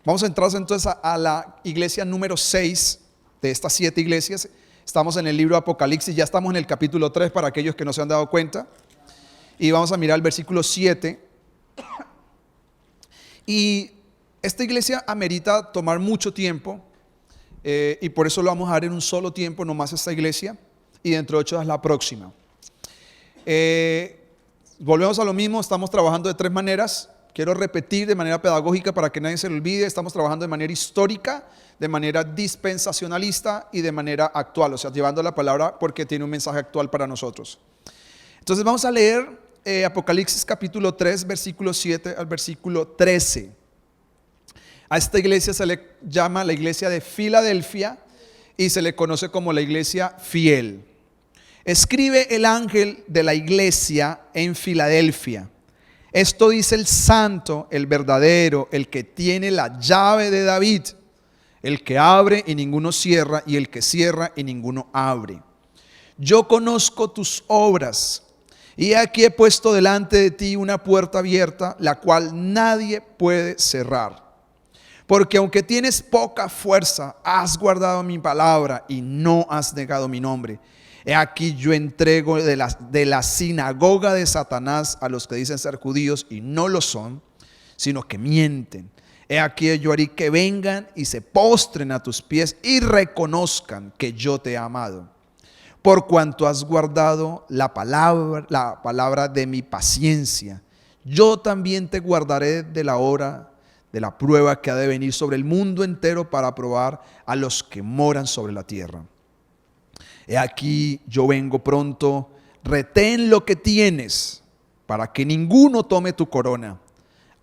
Vamos a entrar entonces a la iglesia número 6 de estas 7 iglesias. Estamos en el libro de Apocalipsis, ya estamos en el capítulo 3 para aquellos que no se han dado cuenta. Y vamos a mirar el versículo 7. Y esta iglesia amerita tomar mucho tiempo y por eso lo vamos a dar en un solo tiempo, nomás esta iglesia, y dentro de 8 días la próxima. Volvemos a lo mismo, estamos trabajando de 3 maneras. Quiero repetir de manera pedagógica para que nadie se lo olvide. Estamos trabajando de manera histórica, de manera dispensacionalista y de manera actual, o sea, llevando la palabra porque tiene un mensaje actual para nosotros. Entonces vamos a leer Apocalipsis capítulo 3, versículo 7 al versículo 13. A esta iglesia se le llama la iglesia de Filadelfia y se le conoce como la iglesia fiel. Escribe el ángel de la iglesia en Filadelfia. Esto dice el santo, el verdadero, el que tiene la llave de David, el que abre y ninguno cierra, y el que cierra y ninguno abre. Yo conozco tus obras, y aquí he puesto delante de ti una puerta abierta, la cual nadie puede cerrar. Porque aunque tienes poca fuerza, has guardado mi palabra y no has negado mi nombre. He aquí yo entrego de la sinagoga de Satanás a los que dicen ser judíos y no lo son, sino que mienten. He aquí yo haré que vengan y se postren a tus pies y reconozcan que yo te he amado. Por cuanto has guardado la palabra de mi paciencia, yo también te guardaré de la hora de la prueba que ha de venir sobre el mundo entero para probar a los que moran sobre la tierra. He aquí yo vengo pronto, retén lo que tienes para que ninguno tome tu corona.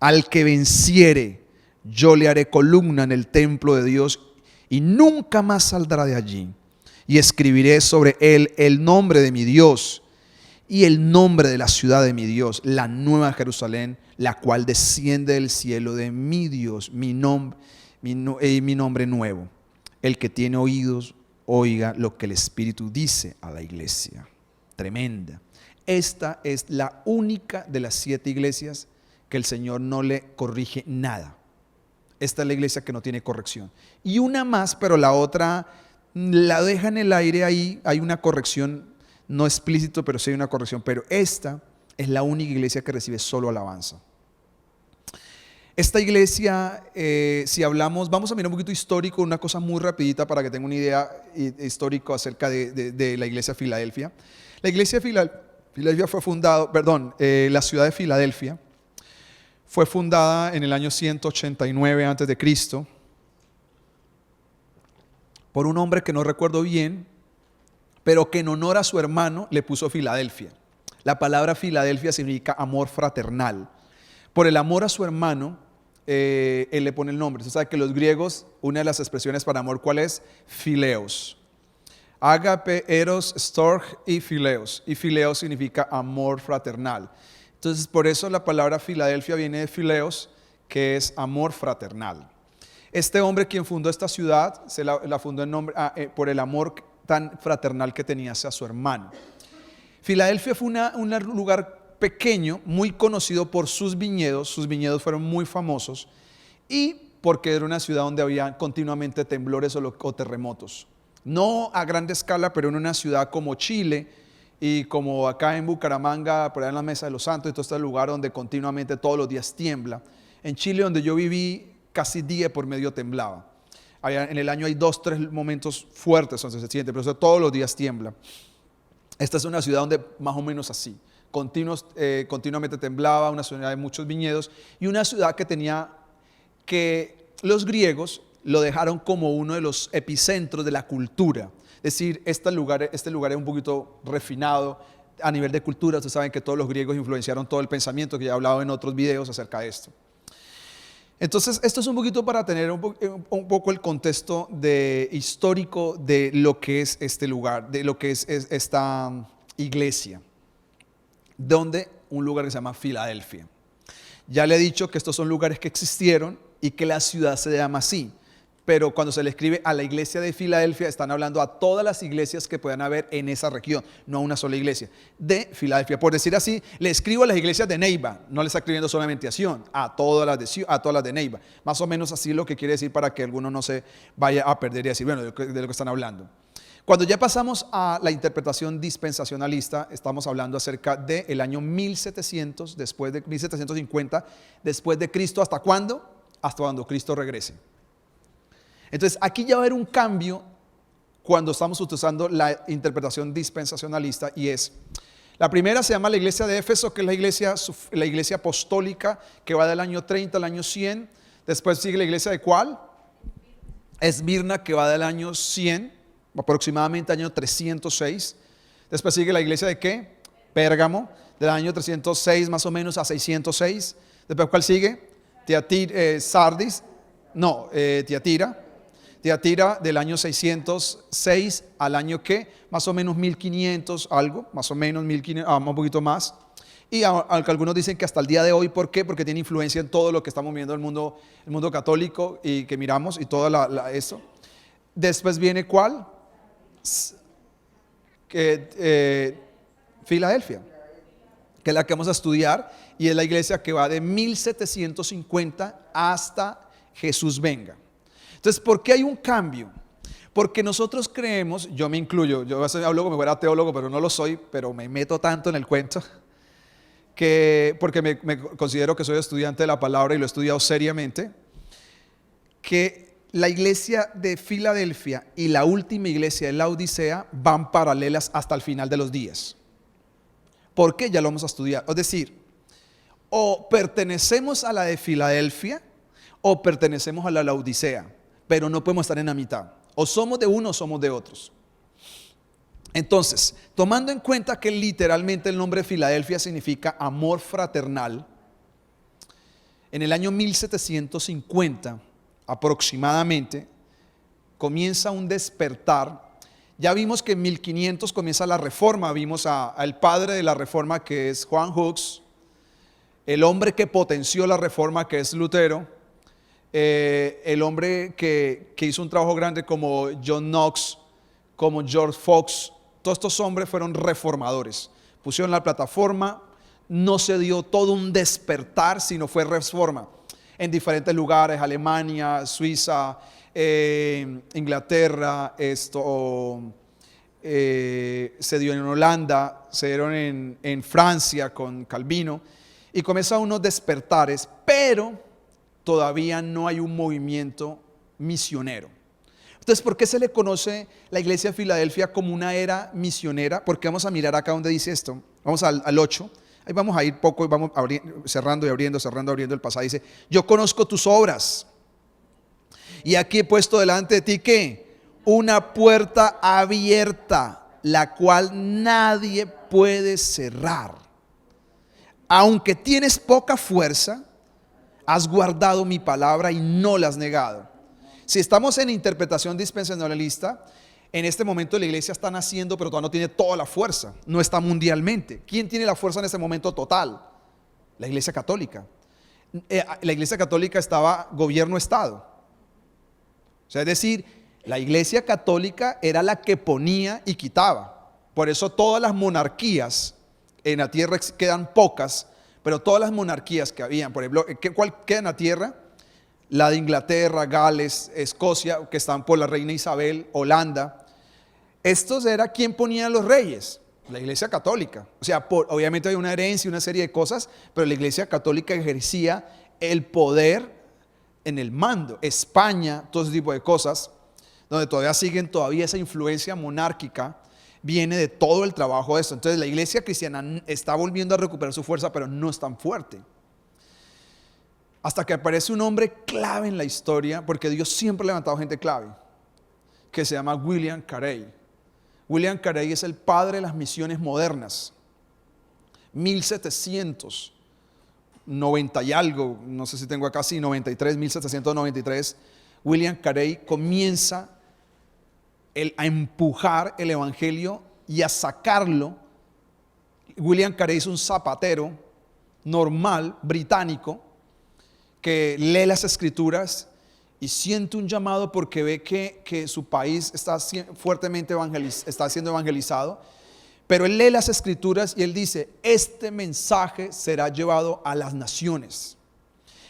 Al que venciere, yo le haré columna en el templo de Dios y nunca más saldrá de allí. Y escribiré sobre él el nombre de mi Dios y el nombre de la ciudad de mi Dios, la nueva Jerusalén, la cual desciende del cielo de mi Dios, mi nombre nuevo. El que tiene oídos, oiga lo que el Espíritu dice a la iglesia. Tremenda. Esta es la única de las 7 iglesias que el Señor no le corrige nada. Esta es la iglesia que no tiene corrección. Y una más, pero la otra la deja en el aire ahí. Hay una corrección, no explícito, pero sí hay una corrección. Pero esta es la única iglesia que recibe solo alabanza. Esta iglesia, si hablamos, vamos a mirar un poquito histórico, una cosa muy rapidita para que tengan una idea histórica acerca de la iglesia de Filadelfia. La iglesia de Filadelfia fue fundada, la ciudad de Filadelfia fue fundada en el año 189 a.C. por un hombre que no recuerdo bien, pero que en honor a su hermano le puso Filadelfia. La palabra Filadelfia significa amor fraternal. Por el amor a su hermano, él le pone el nombre. Usted sabe que los griegos, una de las expresiones para amor, ¿cuál es? Fileos. Ágape, eros, storg y fileos. Y fileos significa amor fraternal. Entonces, por eso la palabra Filadelfia viene de fileos, que es amor fraternal. Este hombre quien fundó esta ciudad, se la fundó por el amor tan fraternal que tenía hacia su hermano. Filadelfia fue un lugar pequeño, muy conocido por sus viñedos fueron muy famosos y porque era una ciudad donde había continuamente temblores o terremotos. No a gran escala, pero en una ciudad como Chile y como acá en Bucaramanga, por allá en la Mesa de los Santos, y todo este lugar donde continuamente todos los días tiembla. En Chile, donde yo viví, casi día por medio temblaba. Allá en el año hay 2, 3 momentos fuertes donde se siente, pero todos los días tiembla. Esta es una ciudad donde más o menos así. Continuamente temblaba, una ciudad de muchos viñedos y una ciudad que los griegos lo dejaron como uno de los epicentros de la cultura. Es decir, este lugar es un poquito refinado a nivel de cultura. Ustedes saben que todos los griegos influenciaron todo el pensamiento, que ya he hablado en otros videos acerca de esto. Entonces, esto es un poquito para tener un poco el contexto histórico de lo que es este lugar, de lo que es esta iglesia. Donde un lugar que se llama Filadelfia. Ya le he dicho que estos son lugares que existieron y que la ciudad se llama así, pero cuando se le escribe a la iglesia de Filadelfia, están hablando a todas las iglesias que puedan haber en esa región, no a una sola iglesia de Filadelfia. Por decir así, le escribo a las iglesias de Neiva, no le está escribiendo solamente a Sion, a todas las de Neiva. Más o menos así lo que quiere decir, para que alguno no se vaya a perder y decir, bueno, de lo que están hablando. Cuando ya pasamos a la interpretación dispensacionalista, estamos hablando acerca del año 1700, después de 1750, después de Cristo. ¿Hasta cuándo? Hasta cuando Cristo regrese. Entonces, aquí ya va a haber un cambio cuando estamos utilizando la interpretación dispensacionalista, y es, la primera se llama la iglesia de Éfeso, que es la iglesia apostólica, que va del año 30 al año 100. Después sigue la iglesia de ¿cuál? Esmirna, que va del año 100, aproximadamente año 306. Después sigue la iglesia de ¿qué? Pérgamo, del año 306 más o menos a 606. Después, ¿cuál sigue? Tiatira, del año 606 al año ¿qué? Más o menos 1500 algo, más o menos 1500, un poquito más. Y algunos dicen que hasta el día de hoy. ¿Por qué? Porque tiene influencia en todo lo que estamos viendo en el mundo católico y que miramos y todo eso. Después viene ¿cuál? Filadelfia, que es la que vamos a estudiar, y es la iglesia que va de 1750 hasta Jesús venga. Entonces, ¿por qué hay un cambio? Porque nosotros creemos, yo me incluyo, yo hablo como si fuera teólogo, pero no lo soy, pero me meto tanto en el cuento, porque me considero que soy estudiante de la palabra y lo he estudiado seriamente, que la iglesia de Filadelfia y la última iglesia de Laodicea van paralelas hasta el final de los días. ¿Por qué? Ya lo vamos a estudiar. Es decir, o pertenecemos a la de Filadelfia o pertenecemos a la Laodicea, pero no podemos estar en la mitad. O somos de uno o somos de otros. Entonces, tomando en cuenta que literalmente el nombre Filadelfia significa amor fraternal, en el año 1750 aproximadamente comienza un despertar. Ya vimos que en 1500 comienza la reforma. Vimos al padre de la reforma, que es Juan Hus, el hombre que potenció la reforma, que es Lutero, el hombre que hizo un trabajo grande como John Knox, como George Fox. Todos estos hombres fueron reformadores, pusieron la plataforma. No se dio todo un despertar, sino fue reforma en diferentes lugares: Alemania, Suiza, Inglaterra, se dio en Holanda, se dieron en Francia con Calvino, y comienzan unos despertares, pero todavía no hay un movimiento misionero. Entonces, ¿por qué se le conoce la iglesia de Filadelfia como una era misionera? Porque vamos a mirar acá donde dice esto. Vamos al 8. Ahí vamos a ir poco y vamos cerrando y abriendo el pasaje. Dice: yo conozco tus obras, y aquí he puesto delante de ti ¿qué? Una puerta abierta, la cual nadie puede cerrar. Aunque tienes poca fuerza, has guardado mi palabra y no la has negado. Si estamos en interpretación dispensacionalista, en este momento la iglesia está naciendo, pero todavía no tiene toda la fuerza, no está mundialmente. ¿Quién tiene la fuerza en este momento total? La iglesia católica. La iglesia católica estaba gobierno-estado. O sea, es decir, la iglesia católica era la que ponía y quitaba. Por eso todas las monarquías en la tierra quedan pocas, pero todas las monarquías que habían, por ejemplo, ¿cuál queda en la tierra? La de Inglaterra, Gales, Escocia, que están por la reina Isabel, Holanda. Estos era quien ponía a los reyes, la iglesia católica. O sea, obviamente hay una herencia, una serie de cosas, pero la iglesia católica ejercía el poder en el mando. España, todo ese tipo de cosas, donde todavía esa influencia monárquica, viene de todo el trabajo de esto. Entonces la iglesia cristiana está volviendo a recuperar su fuerza, pero no es tan fuerte. Hasta que aparece un hombre clave en la historia, porque Dios siempre ha levantado gente clave, que se llama William Carey. William Carey es el padre de las misiones modernas. 1790 y algo, no sé si tengo acá, sí, 93, 1793, William Carey comienza a empujar el evangelio y a sacarlo. William Carey es un zapatero normal, británico, que lee las escrituras y siente un llamado porque ve que su país está fuertemente está siendo evangelizado. Pero él lee las escrituras y él dice, este mensaje será llevado a las naciones.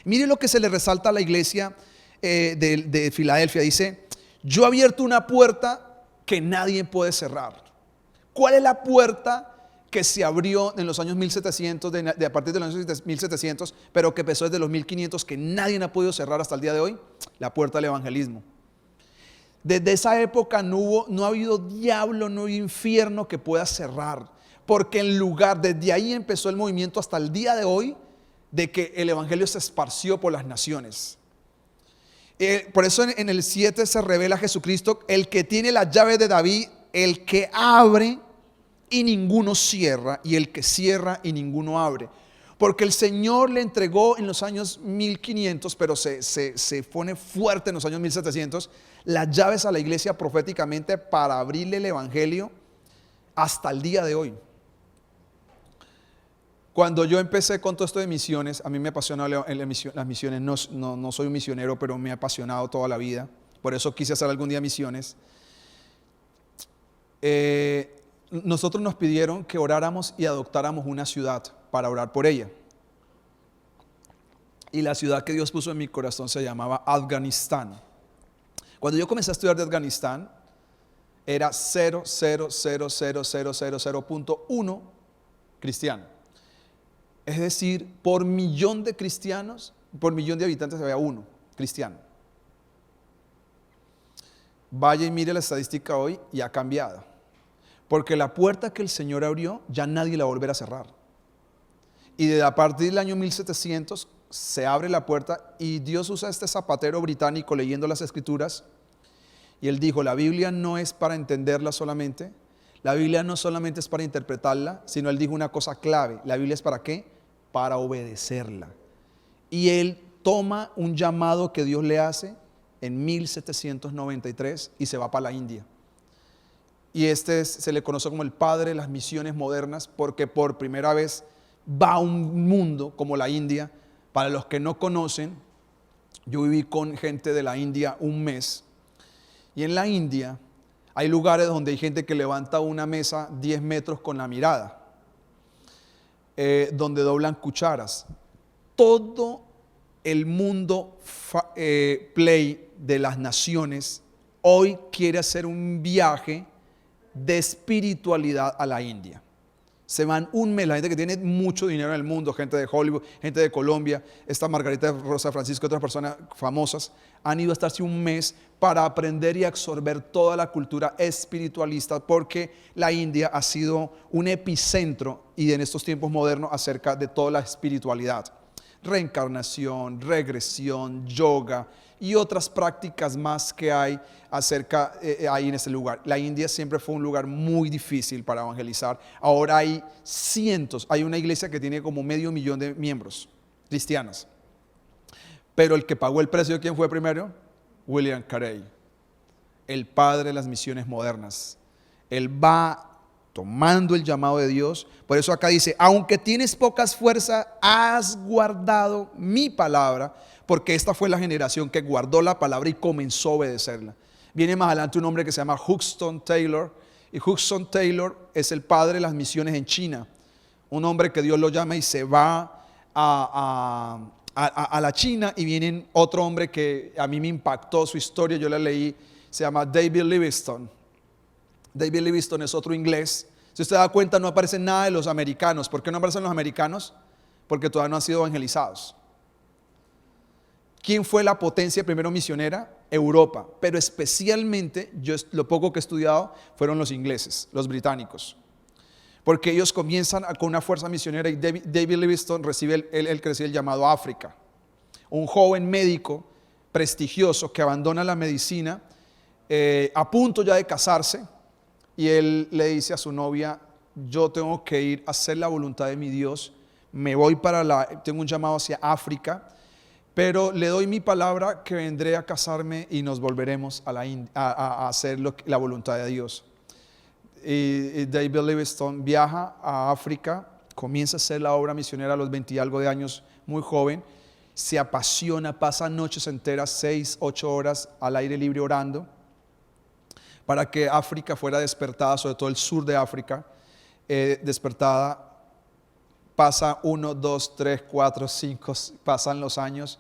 Mire lo que se le resalta a la iglesia de Filadelfia. Dice, yo he abierto una puerta que nadie puede cerrar. ¿Cuál es la puerta que se abrió en los años 1700, a partir de los años 1700, pero que empezó desde los 1500, que nadie ha podido cerrar hasta el día de hoy? La puerta del evangelismo. Desde esa época no ha habido diablo, no hay infierno que pueda cerrar, porque desde ahí empezó el movimiento hasta el día de hoy de que el evangelio se esparció por las naciones. Por eso en el 7 se revela Jesucristo, el que tiene la llave de David, el que abre y ninguno cierra, y el que cierra y ninguno abre. Porque el Señor le entregó en los años 1500, pero se pone fuerte en los años 1700, las llaves a la iglesia proféticamente para abrirle el evangelio hasta el día de hoy. Cuando yo empecé con todo esto de misiones, a mí me apasionó las misiones. No soy un misionero, pero me ha apasionado toda la vida. Por eso quise hacer algún día misiones. Nosotros nos pidieron que oráramos y adoptáramos una ciudad para orar por ella. Y la ciudad que Dios puso en mi corazón se llamaba Afganistán. Cuando yo comencé a estudiar de Afganistán, era 0,00000,0.1 cristiano. Es decir, por millón de cristianos, por millón de habitantes había uno cristiano. Vaya y mire la estadística hoy y ha cambiado. Porque la puerta que el Señor abrió, ya nadie la volverá a cerrar. Y a partir del año 1700 se abre la puerta y Dios usa a este zapatero británico leyendo las escrituras. Y él dijo, la Biblia no es para entenderla solamente. La Biblia no solamente es para interpretarla, sino él dijo una cosa clave. ¿La Biblia es para qué? Para obedecerla. Y él toma un llamado que Dios le hace en 1793 y se va para la India. Y se le conoce como el padre de las misiones modernas, porque por primera vez va a un mundo como la India. Para los que no conocen, yo viví con gente de la India un mes, y en la India hay lugares donde hay gente que levanta una mesa 10 metros con la mirada, donde doblan cucharas. Todo el mundo play de las naciones hoy quiere hacer un viaje de espiritualidad a la India. Se van un mes, la gente que tiene mucho dinero en el mundo, gente de Hollywood, gente de Colombia, esta Margarita Rosa Francisco, otras personas famosas, han ido a estarse un mes para aprender y absorber toda la cultura espiritualista, porque la India ha sido un epicentro y en estos tiempos modernos acerca de toda la espiritualidad. Reencarnación, regresión, yoga y otras prácticas más que hay ahí en ese lugar. La India siempre fue un lugar muy difícil para evangelizar. Ahora hay cientos, hay una iglesia que tiene como 500,000 de miembros cristianos. Pero el que pagó el precio, ¿quién fue primero? William Carey, el padre de las misiones modernas. Él va tomando el llamado de Dios. Por eso acá dice, aunque tienes pocas fuerzas, has guardado mi palabra, porque esta fue la generación que guardó la palabra y comenzó a obedecerla. Viene más adelante un hombre que se llama Hudson Taylor, y Hudson Taylor es el padre de las misiones en China. Un hombre que Dios lo llama y se va a la China, y viene otro hombre que a mí me impactó su historia, yo la leí, se llama David Livingstone. David Livingstone es otro inglés. Si usted da cuenta, no aparece nada de los americanos. ¿Por qué no aparecen los americanos? Porque todavía no han sido evangelizados. ¿Quién fue la potencia primero misionera? Europa. Pero especialmente, yo lo poco que he estudiado, fueron los ingleses, los británicos. Porque ellos comienzan con una fuerza misionera, y David Livingstone recibe el llamado a África. Un joven médico prestigioso que abandona la medicina, a punto ya de casarse. Y él le dice a su novia, yo tengo que ir a hacer la voluntad de mi Dios, me voy tengo un llamado hacia África, pero le doy mi palabra que vendré a casarme y nos volveremos a hacer la voluntad de Dios. Y David Livingstone viaja a África, comienza a hacer la obra misionera a los 20 y algo de años, muy joven, se apasiona, pasa noches enteras, 6, 8 horas al aire libre orando, para que África fuera despertada, sobre todo el sur de África, despertada. Pasa 1, 2, 3, 4, 5, pasan los años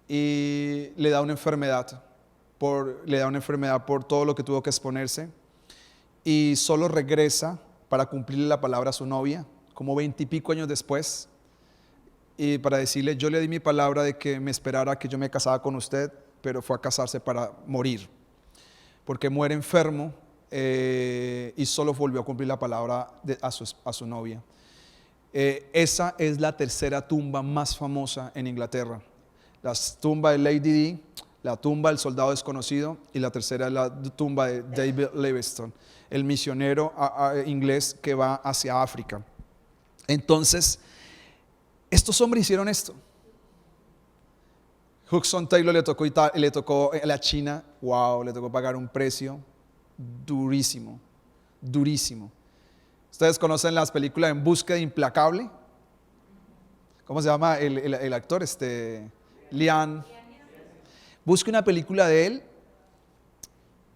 y le da una enfermedad, por todo lo que tuvo que exponerse, y solo regresa para cumplirle la palabra a su novia, como 20 y pico años después, y para decirle: yo le di mi palabra de que me esperara que yo me casara con usted, pero fue a casarse para morir, porque muere enfermo, y solo volvió a cumplir la palabra a su novia. Esa es la tercera tumba más famosa en Inglaterra. La tumba de Lady Di, la tumba del soldado desconocido, y la tercera es la tumba de David Livingstone, el misionero inglés que va hacia África. Entonces, estos hombres hicieron esto. Hudson Taylor le tocó la China, wow, le tocó pagar un precio durísimo, durísimo. Ustedes conocen las películas En Búsqueda Implacable. ¿Cómo se llama el actor? Liam. Busque una película de él,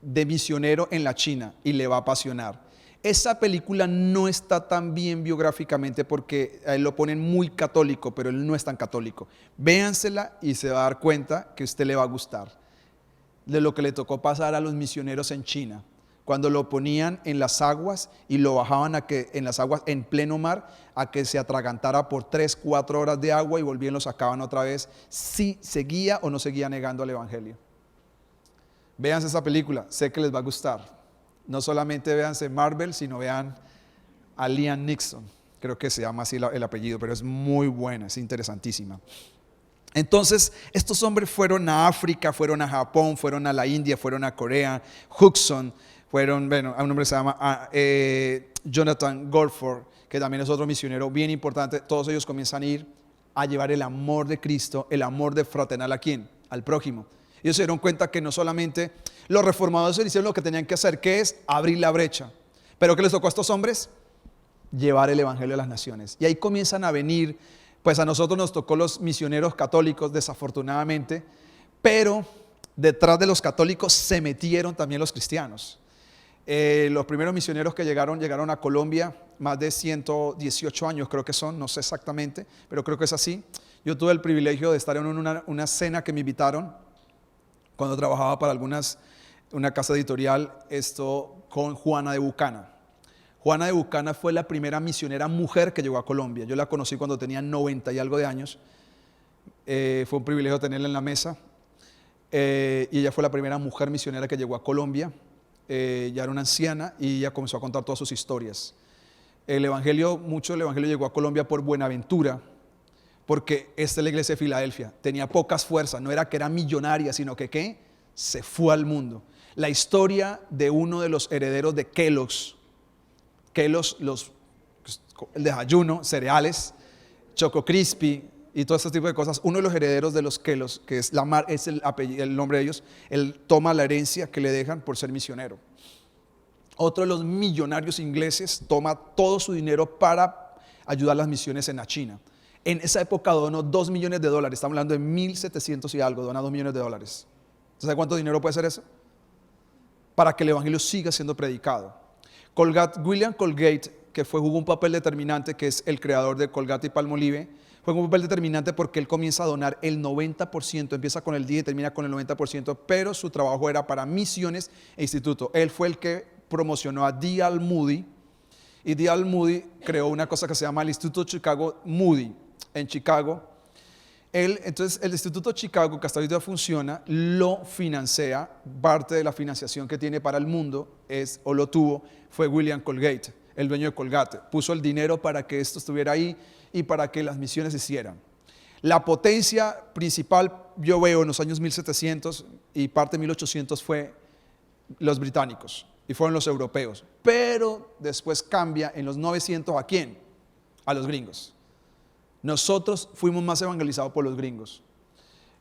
de misionero en la China, y le va a apasionar. Esa película no está tan bien biográficamente porque a él lo ponen muy católico, pero él no es tan católico. Véansela y se va a dar cuenta que a usted le va a gustar de lo que le tocó pasar a los misioneros en China, cuando lo ponían en las aguas y lo bajaban en las aguas en pleno mar, a que se atragantara por 3, 4 horas de agua y volvían, lo sacaban otra vez, si seguía o no seguía negando al evangelio. Véanse esa película, sé que les va a gustar. No solamente véanse Marvel, sino vean a Liam Neeson, creo que se llama así el apellido, pero es muy buena, es interesantísima. Entonces, estos hombres fueron a África, fueron a Japón, fueron a la India, fueron a Corea. Hudson, a un hombre que se llama Jonathan Goldford, que también es otro misionero bien importante. Todos ellos comienzan a ir a llevar el amor de Cristo, el amor de fraternal, ¿a quién? Al prójimo. Ellos se dieron cuenta que no solamente los reformadores hicieron lo que tenían que hacer, que es abrir la brecha. Pero ¿qué les tocó a estos hombres? Llevar el evangelio a las naciones. Y ahí comienzan a venir, pues a nosotros nos tocó los misioneros católicos, desafortunadamente, pero detrás de los católicos se metieron también los cristianos. Los primeros misioneros que llegaron a Colombia, más de 118 años creo que son, no sé exactamente, pero creo que es así. Yo tuve el privilegio de estar en una cena que me invitaron cuando trabajaba para una casa editorial, con Juana de Bucana. Juana de Bucana fue la primera misionera mujer que llegó a Colombia. Yo la conocí cuando tenía 90 y algo de años. Fue un privilegio tenerla en la mesa. Y ella fue la primera mujer misionera que llegó a Colombia. Ya era una anciana y ella comenzó a contar todas sus historias. Mucho del evangelio llegó a Colombia por Buenaventura, porque esta es la iglesia de Filadelfia. Tenía pocas fuerzas, no era que era millonaria, sino que se fue al mundo. La historia de uno de los herederos de Kellogg's, el desayuno, cereales, Choco Crispy y todo ese tipo de cosas. Uno de los herederos de los Kellogg's, que es el nombre de ellos, él toma la herencia que le dejan por ser misionero. Otro de los millonarios ingleses toma todo su dinero para ayudar a las misiones en la China. En esa época donó $2 millones, estamos hablando de 1700 y algo, dona $2 millones. ¿Sabe cuánto dinero puede ser eso? Para que el evangelio siga siendo predicado. William Colgate, que jugó un papel determinante, que es el creador de Colgate y Palmolive, fue un papel determinante porque él comienza a donar el 90%, empieza con el 10 y termina con el 90%, pero su trabajo era para misiones e instituto. Él fue el que promocionó a D.L. Moody, y D.L. Moody creó una cosa que se llama el Instituto Chicago Moody en Chicago. Entonces el Instituto Chicago, que hasta ahorita funciona, lo financia. Parte de la financiación que tiene para el mundo lo tuvo, fue William Colgate, el dueño de Colgate. Puso el dinero para que esto estuviera ahí y para que las misiones se hicieran. La potencia principal, yo veo en los años 1700 y parte de 1800, fue los británicos y fueron los europeos. Pero después cambia en los 900, ¿a quién? A los gringos. Nosotros fuimos más evangelizados por los gringos.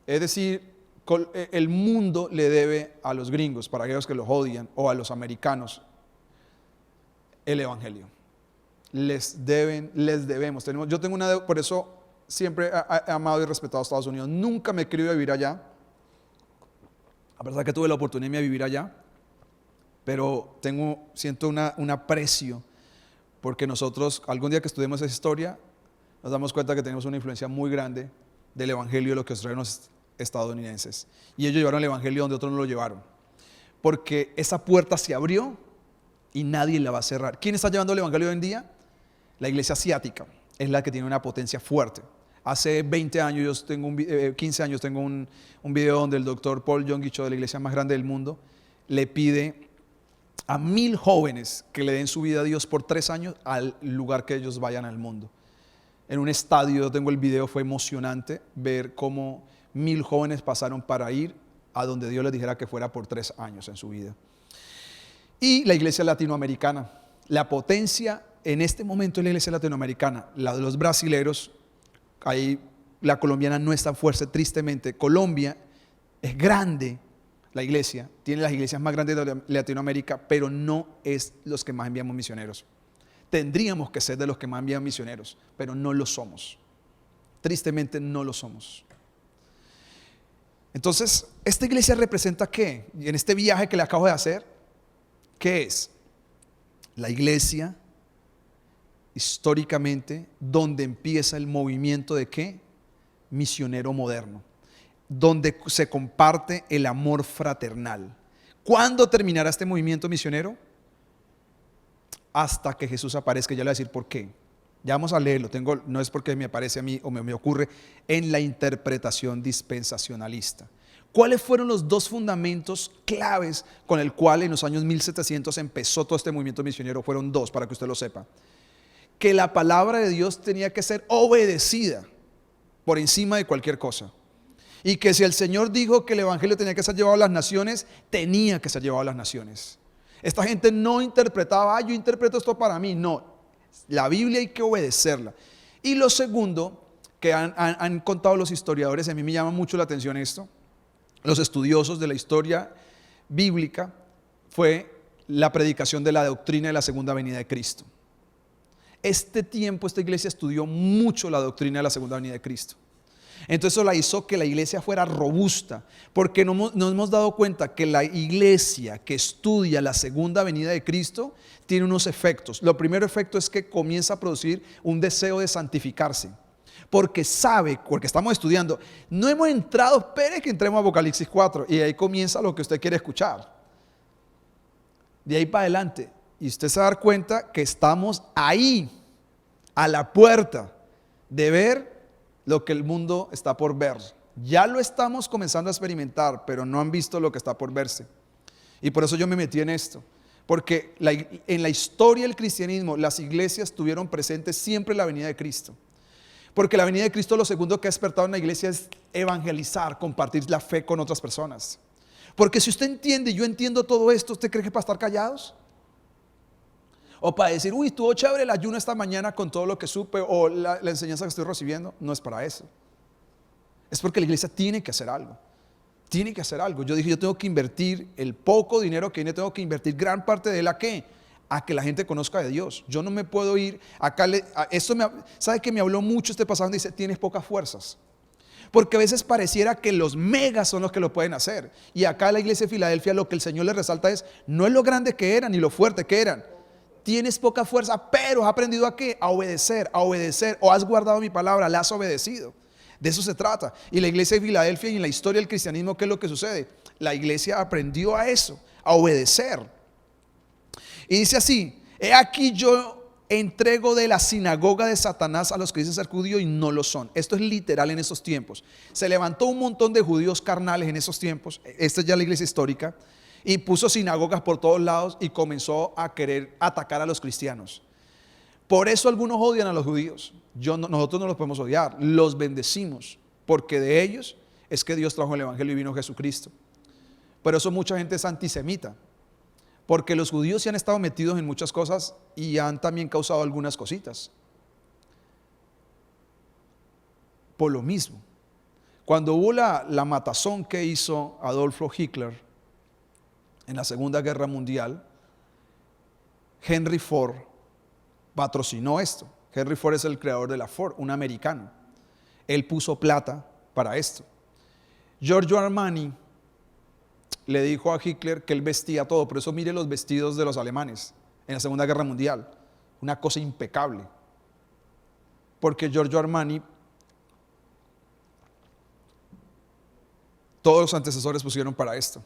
Es decir, el mundo le debe a los gringos, para aquellos que los odian, o a los americanos, el evangelio. Les debemos. Yo tengo por eso siempre he amado y respetado a Estados Unidos. Nunca me he querido vivir allá, a pesar que tuve la oportunidad de vivir allá, pero siento un aprecio, porque nosotros, algún día que estudiemos esa historia, nos damos cuenta que tenemos una influencia muy grande del evangelio de lo que traen los estadounidenses. Y ellos llevaron el evangelio donde otros no lo llevaron. Porque esa puerta se abrió y nadie la va a cerrar. ¿Quién está llevando el evangelio hoy en día? La iglesia asiática es la que tiene una potencia fuerte. Hace 20 años, 15 años, tengo un video donde el doctor Paul Yonggi Cho, de la iglesia más grande del mundo, le pide a 1000 jóvenes que le den su vida a Dios por 3 años al lugar que ellos vayan al mundo. En un estadio, yo tengo el video, fue emocionante ver cómo 1000 jóvenes pasaron para ir a donde Dios les dijera que fuera por 3 años en su vida. Y la iglesia latinoamericana, la potencia en este momento es la iglesia latinoamericana, la de los brasileros. Ahí la colombiana no es tan fuerte, tristemente. Colombia es grande, la iglesia, tiene las iglesias más grandes de Latinoamérica, pero no es los que más enviamos misioneros. Tendríamos que ser de los que más envían misioneros, pero no lo somos. Tristemente no lo somos. Entonces, ¿esta iglesia representa qué? Y en este viaje que le acabo de hacer, ¿qué es? La iglesia, históricamente, donde empieza el movimiento de ¿qué? Misionero moderno, donde se comparte el amor fraternal. ¿Cuándo terminará este movimiento misionero? Hasta que Jesús aparezca. Ya le voy a decir por qué. Ya vamos a leerlo. No es porque me aparece a mí o me ocurre en la interpretación dispensacionalista. ¿Cuáles fueron los 2 fundamentos claves con el cual en los años 1700 empezó todo este movimiento misionero? Fueron 2, para que usted lo sepa. Que la palabra de Dios tenía que ser obedecida por encima de cualquier cosa. Y que si el Señor dijo que el evangelio tenía que ser llevado a las naciones, tenía que ser llevado a las naciones. Esta gente no interpretaba, yo interpreto esto para mí. No, la Biblia hay que obedecerla. Y lo segundo, que han contado los historiadores, a mí me llama mucho la atención esto, los estudiosos de la historia bíblica, fue la predicación de la doctrina de la segunda venida de Cristo. Esta iglesia estudió mucho la doctrina de la segunda venida de Cristo. Entonces eso la hizo que la iglesia fuera robusta, porque nos hemos dado cuenta que la iglesia que estudia la segunda venida de Cristo tiene unos efectos. Lo primero efecto es que comienza a producir un deseo de santificarse, porque estamos estudiando, no hemos entrado, espere que entremos a Apocalipsis 4 y ahí comienza lo que usted quiere escuchar. De ahí para adelante, y usted se va a dar cuenta que estamos ahí, a la puerta de ver lo que el mundo está por ver. Ya lo estamos comenzando a experimentar, pero no han visto lo que está por verse. Y por eso yo me metí en esto, porque en la historia del cristianismo las iglesias tuvieron presente siempre la venida de Cristo. Porque la venida de Cristo, lo segundo que ha despertado en la iglesia es evangelizar, compartir la fe con otras personas. Porque si usted entiende, yo entiendo todo esto, ¿usted cree que es para estar callados? O para decir, uy, estuvo chévere el ayuno esta mañana con todo lo que supe, o la enseñanza que estoy recibiendo. No es para eso. Es porque la iglesia tiene que hacer algo. Tiene que hacer algo. Yo dije, yo tengo que invertir el poco dinero que viene, tengo que invertir gran parte de él. ¿A qué? A que la gente conozca de Dios. Yo no me puedo ir acá. ¿Sabe que me habló mucho este pasaje? Dice, tienes pocas fuerzas. Porque a veces pareciera que los megas son los que lo pueden hacer. Y acá en la iglesia de Filadelfia lo que el Señor le resalta no es lo grande que eran ni lo fuerte que eran. Tienes poca fuerza, pero has aprendido a qué? A obedecer, o has guardado mi palabra, la has obedecido. De eso se trata. Y la iglesia de Filadelfia y en la historia del cristianismo, ¿qué es lo que sucede? La iglesia aprendió a eso, a obedecer. Y dice así, he aquí yo entrego de la sinagoga de Satanás a los que dicen ser judíos y no lo son. Esto es literal en esos tiempos. Se levantó un montón de judíos carnales en esos tiempos. Esta es ya la iglesia histórica. Y puso sinagogas por todos lados y comenzó a querer atacar a los cristianos. Por eso algunos odian a los judíos. Nosotros no los podemos odiar, los bendecimos, porque de ellos es que Dios trajo el evangelio y vino Jesucristo. Por eso mucha gente es antisemita, porque los judíos se han estado metidos en muchas cosas y han también causado algunas cositas. Por lo mismo, cuando hubo la matazón que hizo Adolfo Hitler en la Segunda Guerra Mundial, Henry Ford patrocinó esto. Henry Ford es el creador de la Ford, un americano. Él puso plata para esto. Giorgio Armani le dijo a Hitler que él vestía todo. Por eso mire los vestidos de los alemanes en la Segunda Guerra Mundial. Una cosa impecable. Porque Giorgio Armani, todos los antecesores pusieron para esto.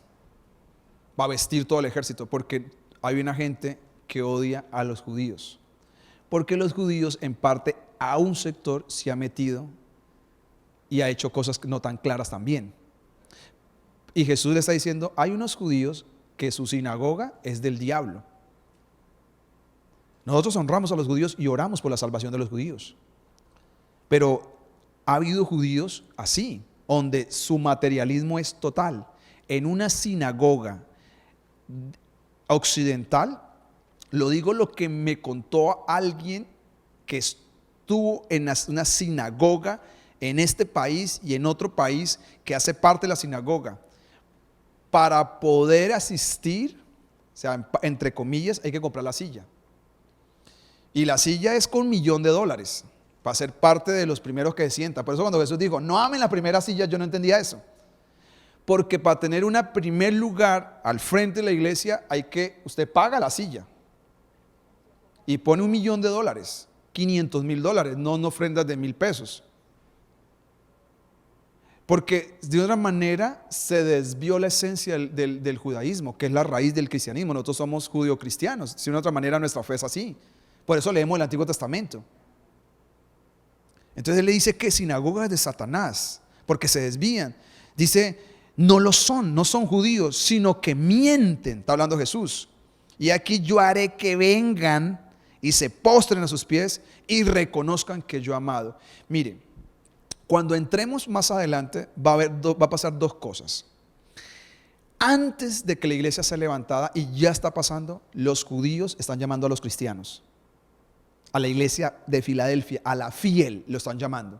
Va a vestir todo el ejército. Porque hay una gente que odia a los judíos. Porque los judíos, en parte, a un sector se ha metido y ha hecho cosas no tan claras también. Y Jesús le está diciendo, hay unos judíos que su sinagoga es del diablo. Nosotros honramos a los judíos y oramos por la salvación de los judíos. Pero ha habido judíos así, donde su materialismo es total. En una sinagoga occidental, lo digo lo que me contó alguien que estuvo en una sinagoga en este país y en otro país que hace parte de la sinagoga. Para poder asistir, o sea, entre comillas, hay que comprar la silla. Y la silla es con $1.000.000 para ser parte de los primeros que se sientan. Por eso cuando Jesús dijo, no amen la primera silla, yo no entendía eso. Porque para tener un primer lugar al frente de la iglesia, usted paga la silla. Y pone $1.000.000, $500.000, no ofrendas de $1,000. Porque de otra manera se desvió la esencia del judaísmo, que es la raíz del cristianismo. Nosotros somos judío-cristianos. De otra manera nuestra fe es así. Por eso leemos el Antiguo Testamento. Entonces él le dice que sinagogas de Satanás, porque se desvían. Dice, no lo son, no son judíos, sino que mienten. Está hablando Jesús. Y aquí yo haré que vengan y se postren a sus pies y reconozcan que yo he amado. Mire, cuando entremos más adelante va a pasar dos cosas. Antes de que la iglesia sea levantada, y ya está pasando, los judíos están llamando a los cristianos. A la iglesia de Filadelfia, a la fiel, lo están llamando.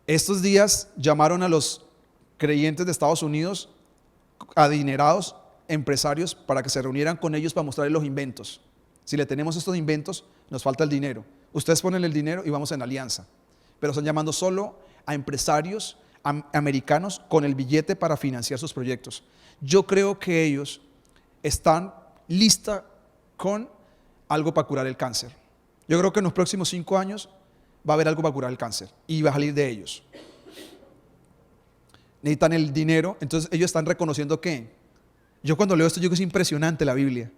Estos días llamaron a los creyentes de Estados Unidos, adinerados, empresarios, para que se reunieran con ellos para mostrarles los inventos. Si le tenemos estos inventos, nos falta el dinero. Ustedes ponen el dinero y vamos en alianza. Pero están llamando solo a empresarios americanos con el billete para financiar sus proyectos. Yo creo que ellos están listos con algo para curar el cáncer. Yo creo que en los próximos 5 años va a haber algo para curar el cáncer y va a salir de ellos. Necesitan el dinero, entonces ellos están reconociendo que, yo cuando leo esto, yo creo que es impresionante la Biblia.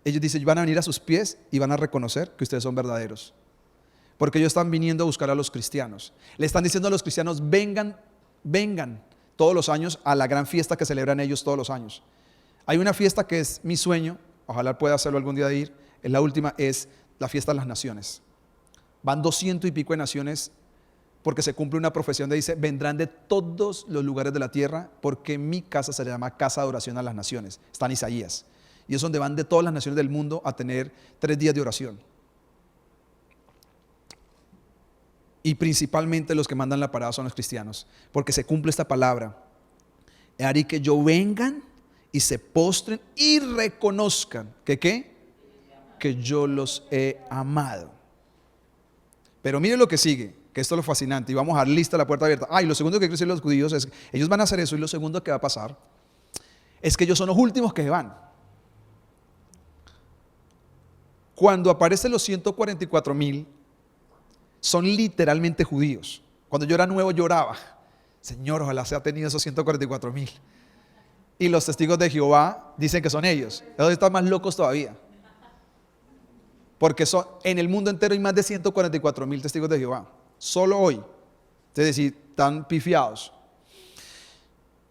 Ellos dicen, van a venir a sus pies y van a reconocer que ustedes son verdaderos. Porque ellos están viniendo a buscar a los cristianos. Le están diciendo a los cristianos, vengan todos los años a la gran fiesta que celebran ellos todos los años. Hay una fiesta que es mi sueño, ojalá pueda hacerlo algún día de ir, es la última, es la fiesta de las naciones. Van 200 y pico de naciones porque se cumple una profecía donde dice, vendrán de todos los lugares de la tierra porque mi casa se llama casa de oración a las naciones. Está en Isaías. Y es donde van de todas las naciones del mundo a tener 3 días de oración. Y principalmente los que mandan la parada son los cristianos, porque se cumple esta palabra. Haré que yo vengan y se postren y reconozcan que ¿qué? Que yo los he amado. Pero mire lo que sigue, que esto es lo fascinante, y vamos a dar lista la puerta abierta. Y lo segundo que quiero decir los judíos es, ellos van a hacer eso, y lo segundo que va a pasar es que ellos son los últimos que van. Cuando aparecen los 144,000, son literalmente judíos. Cuando yo era nuevo lloraba, Señor, ojalá se ha tenido esos 144,000. Y los testigos de Jehová dicen que son ellos. Ellos están más locos todavía. Porque en el mundo entero hay más de 144,000 testigos de Jehová. Solo hoy. Es decir, están pifiados.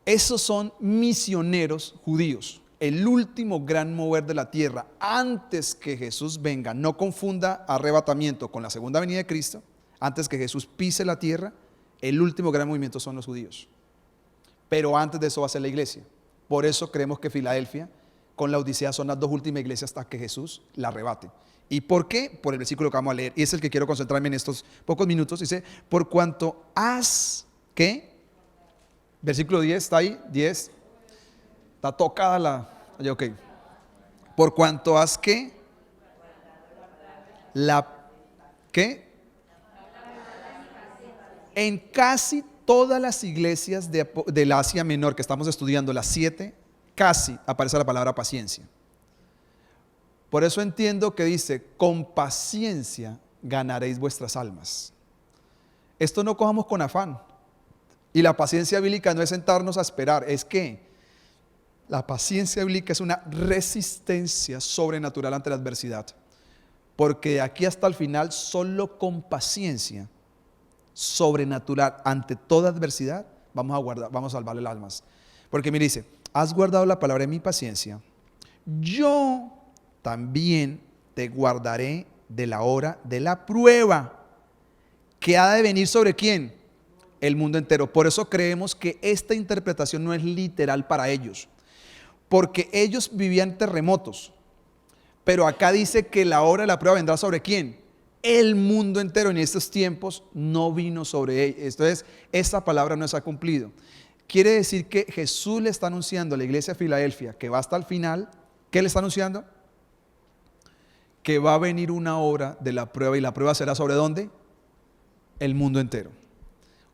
Esos son misioneros judíos. El último gran mover de la tierra antes que Jesús venga. No confunda arrebatamiento con la segunda venida de Cristo. Antes que Jesús pise la tierra, el último gran movimiento son los judíos. Pero antes de eso va a ser la iglesia. Por eso creemos que Filadelfia con la Odisea son las 2 últimas iglesias hasta que Jesús la arrebate. ¿Y por qué? Por el versículo que vamos a leer. Y es el que quiero concentrarme en estos pocos minutos. Dice, por cuanto has, ¿qué? Versículo 10, ¿está ahí? 10. Está tocada la... Ok. Por cuanto has, ¿qué? ¿Qué? En casi todas las iglesias del Asia Menor que estamos estudiando, las 7, casi aparece la palabra paciencia. Por eso entiendo que dice, con paciencia ganaréis vuestras almas. Esto no cojamos con afán. Y la paciencia bíblica no es sentarnos a esperar, es que la paciencia bíblica es una resistencia sobrenatural ante la adversidad. Porque de aquí hasta el final, solo con paciencia sobrenatural ante toda adversidad, vamos a salvar las almas. Porque mire, dice, has guardado la palabra de mi paciencia, yo también te guardaré de la hora de la prueba, que ha de venir sobre ¿quién? El mundo entero. Por eso creemos que esta interpretación no es literal para ellos, porque ellos vivían terremotos, pero acá dice que la hora de la prueba vendrá sobre ¿quién? El mundo entero. En estos tiempos no vino sobre ellos. Entonces, esta palabra no se ha cumplido. Quiere decir que Jesús le está anunciando a la iglesia de Filadelfia que va hasta el final. ¿Qué le está anunciando? Que va a venir una hora de la prueba, y la prueba será ¿sobre dónde? El mundo entero.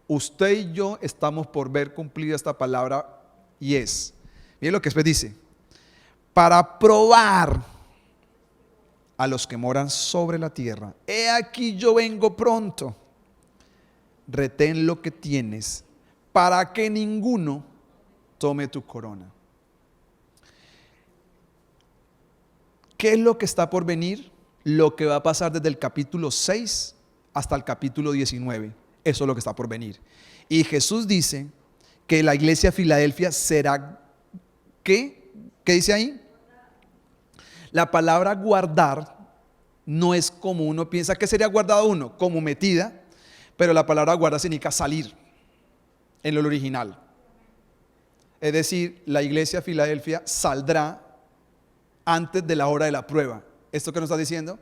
Usted y yo estamos por ver cumplida esta palabra, y es, miren lo que después dice, para probar a los que moran sobre la tierra. He aquí yo vengo pronto. Retén lo que tienes, para que ninguno tome tu corona. ¿Qué es lo que está por venir? Lo que va a pasar desde el capítulo 6 hasta el capítulo 19. Eso es lo que está por venir. Y Jesús dice que la iglesia de Filadelfia será, ¿qué? ¿Qué dice ahí? La palabra guardar no es como uno piensa. ¿Qué sería guardado uno? Como metida, pero la palabra guardar significa salir en lo original. Es decir, la iglesia de Filadelfia saldrá antes de la hora de la prueba. ¿Esto qué nos está diciendo?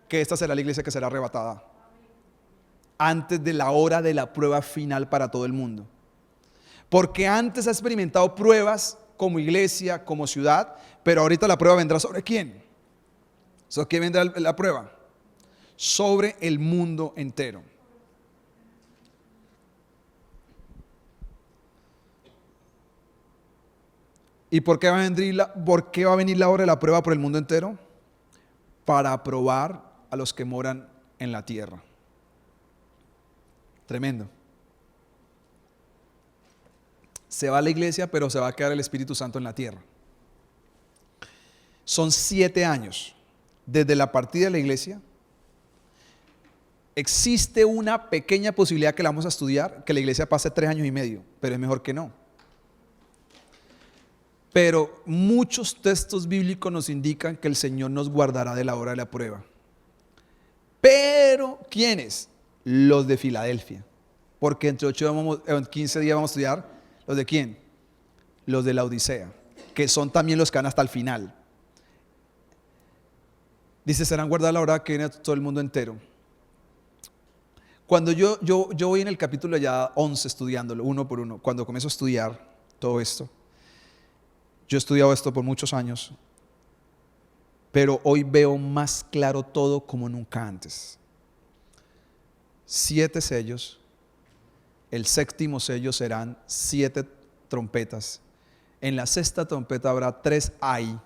Que esta será la iglesia que será arrebatada antes de la hora de la prueba final para todo el mundo. Porque antes ha experimentado pruebas como iglesia, como ciudad, pero ahorita la prueba vendrá ¿sobre quién? ¿Sobre quién vendrá la prueba? Sobre el mundo entero. ¿Y por qué va a venir la hora de la prueba por el mundo entero? Para probar a los que moran en la tierra. Tremendo. Se va a la iglesia, pero se va a quedar el Espíritu Santo en la tierra. Son 7 años desde la partida de la iglesia. Existe una pequeña posibilidad que la vamos a estudiar, que la iglesia pase 3 años y medio, pero es mejor que no. Pero muchos textos bíblicos nos indican que el Señor nos guardará de la hora de la prueba. Pero, ¿quiénes? Los de Filadelfia. Porque entre 15 días vamos a estudiar los de ¿quién? Los de la Odisea, que son también los que van hasta el final. Dice, serán guardados la hora que viene todo el mundo entero. Cuando yo voy en el capítulo ya 11 estudiándolo, uno por uno, cuando comienzo a estudiar todo esto, yo he estudiado esto por muchos años, pero hoy veo más claro todo como nunca antes. 7 sellos, el 7º sello serán 7 trompetas. En la 6ª trompeta habrá 3 ay.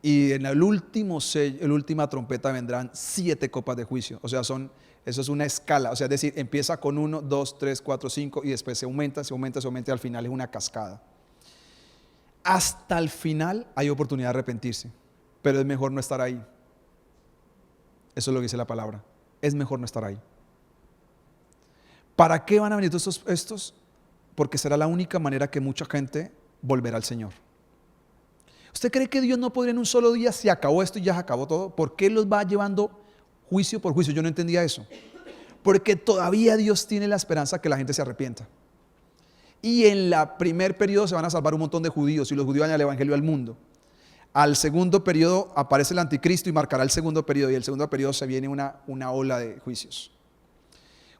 Y en el último sello, la última trompeta vendrán 7 copas de juicio. O sea, eso es una escala. O sea, es decir, empieza con 1, 2, 3, 4, 5 y después se aumenta y al final es una cascada. Hasta el final hay oportunidad de arrepentirse, pero es mejor no estar ahí. Eso es lo que dice la palabra. Es mejor no estar ahí. ¿Para qué van a venir todos estos? Porque será la única manera que mucha gente volverá al Señor. ¿Usted cree que Dios no podría en un solo día, se acabó esto y ya se acabó todo? ¿Por qué los va llevando juicio por juicio? Yo no entendía eso. Porque todavía Dios tiene la esperanza que la gente se arrepienta. Y en la primer periodo se van a salvar un montón de judíos y los judíos van al evangelio al mundo. Al segundo periodo aparece el anticristo y marcará el segundo periodo, y el segundo periodo se viene una ola de juicios.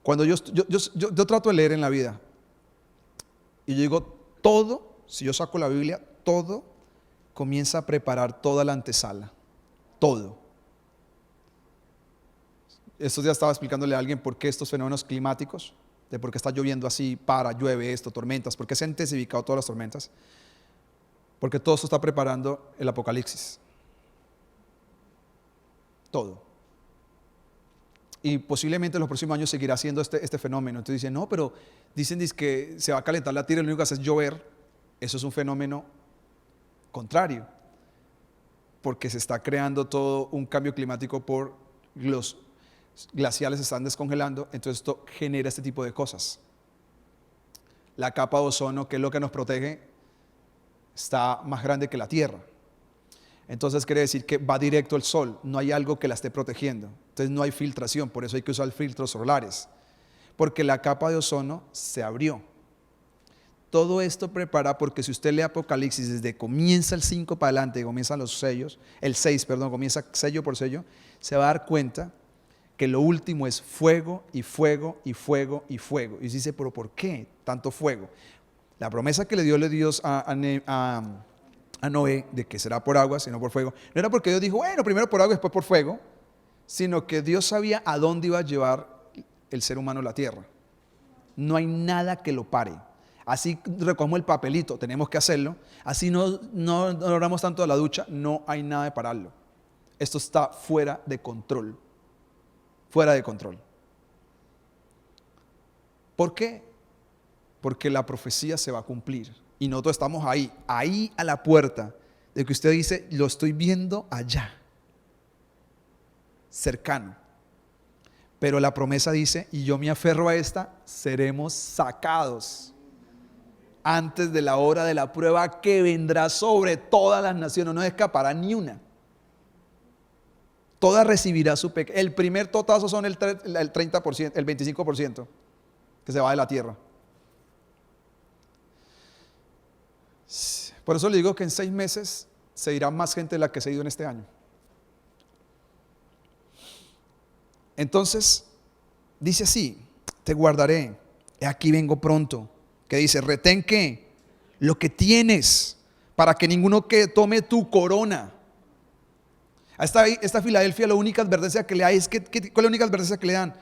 Cuando yo trato de leer en la vida y yo digo todo, si yo saco la Biblia, todo comienza a preparar toda la antesala, todo. Estos días estaba explicándole a alguien por qué estos fenómenos climáticos, de por qué está lloviendo así, llueve esto, tormentas, por qué se han intensificado todas las tormentas. Porque todo esto está preparando el apocalipsis. Todo. Y posiblemente en los próximos años seguirá siendo este fenómeno. Entonces dicen, no, pero dicen que se va a calentar la tierra y lo único que hace es llover. Eso es un fenómeno contrario. Porque se está creando todo un cambio climático por los glaciales se están descongelando. Entonces esto genera este tipo de cosas. La capa de ozono, que es lo que nos protege, está más grande que la tierra. Entonces quiere decir que va directo al sol, no hay algo que la esté protegiendo. Entonces no hay filtración, por eso hay que usar filtros solares, porque la capa de ozono se abrió. Todo esto prepara, porque si usted lee Apocalipsis desde comienza el 5 para adelante, comienzan los sellos, el 6, perdón, comienza sello por sello, se va a dar cuenta que lo último es fuego y fuego y fuego y fuego. Y dice, pero ¿por qué tanto fuego? La promesa que le dio Dios a Noé de que será por agua, sino por fuego, no era porque Dios dijo, bueno, primero por agua y después por fuego, sino que Dios sabía a dónde iba a llevar el ser humano a la tierra. No hay nada que lo pare. Así recogemos el papelito, tenemos que hacerlo. Así no oramos tanto a la ducha, no hay nada de pararlo. Esto está fuera de control. Fuera de control. ¿Por qué? Porque la profecía se va a cumplir. Y nosotros estamos ahí a la puerta de que usted dice, lo estoy viendo allá, cercano. Pero la promesa dice, y yo me aferro a esta, seremos sacados antes de la hora de la prueba que vendrá sobre todas las naciones, no escapará ni una. Todas recibirá su pecado. El primer totazo son el 30%, el 25% que se va de la tierra. Por eso le digo que en 6 meses se irá más gente de la que se ha ido en este año. Entonces, dice así, te guardaré, he aquí vengo pronto. Que dice, retén ¿qué? Lo que tienes, para que ninguno que tome tu corona. A esta Filadelfia la única advertencia que le hay es ¿cuál es la única advertencia que le dan?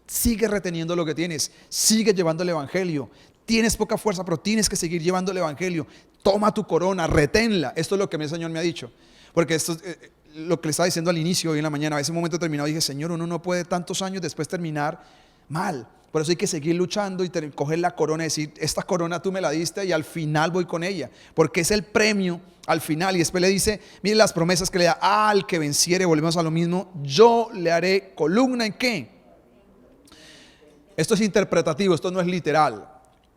Sigue reteniendo lo que tienes, sigue llevando el evangelio. Tienes poca fuerza, pero tienes que seguir llevando el evangelio. Toma tu corona, reténla. Esto es lo que el Señor me ha dicho. Porque esto es lo que le estaba diciendo al inicio, hoy en la mañana. A ese momento terminado dije, Señor, uno no puede tantos años después terminar mal. Por eso hay que seguir luchando y coger la corona y decir, esta corona tú me la diste y al final voy con ella. Porque es el premio al final. Y después le dice, mire las promesas que le da al que venciere, volvemos a lo mismo, yo le haré columna ¿en qué? Esto es interpretativo, esto no es literal.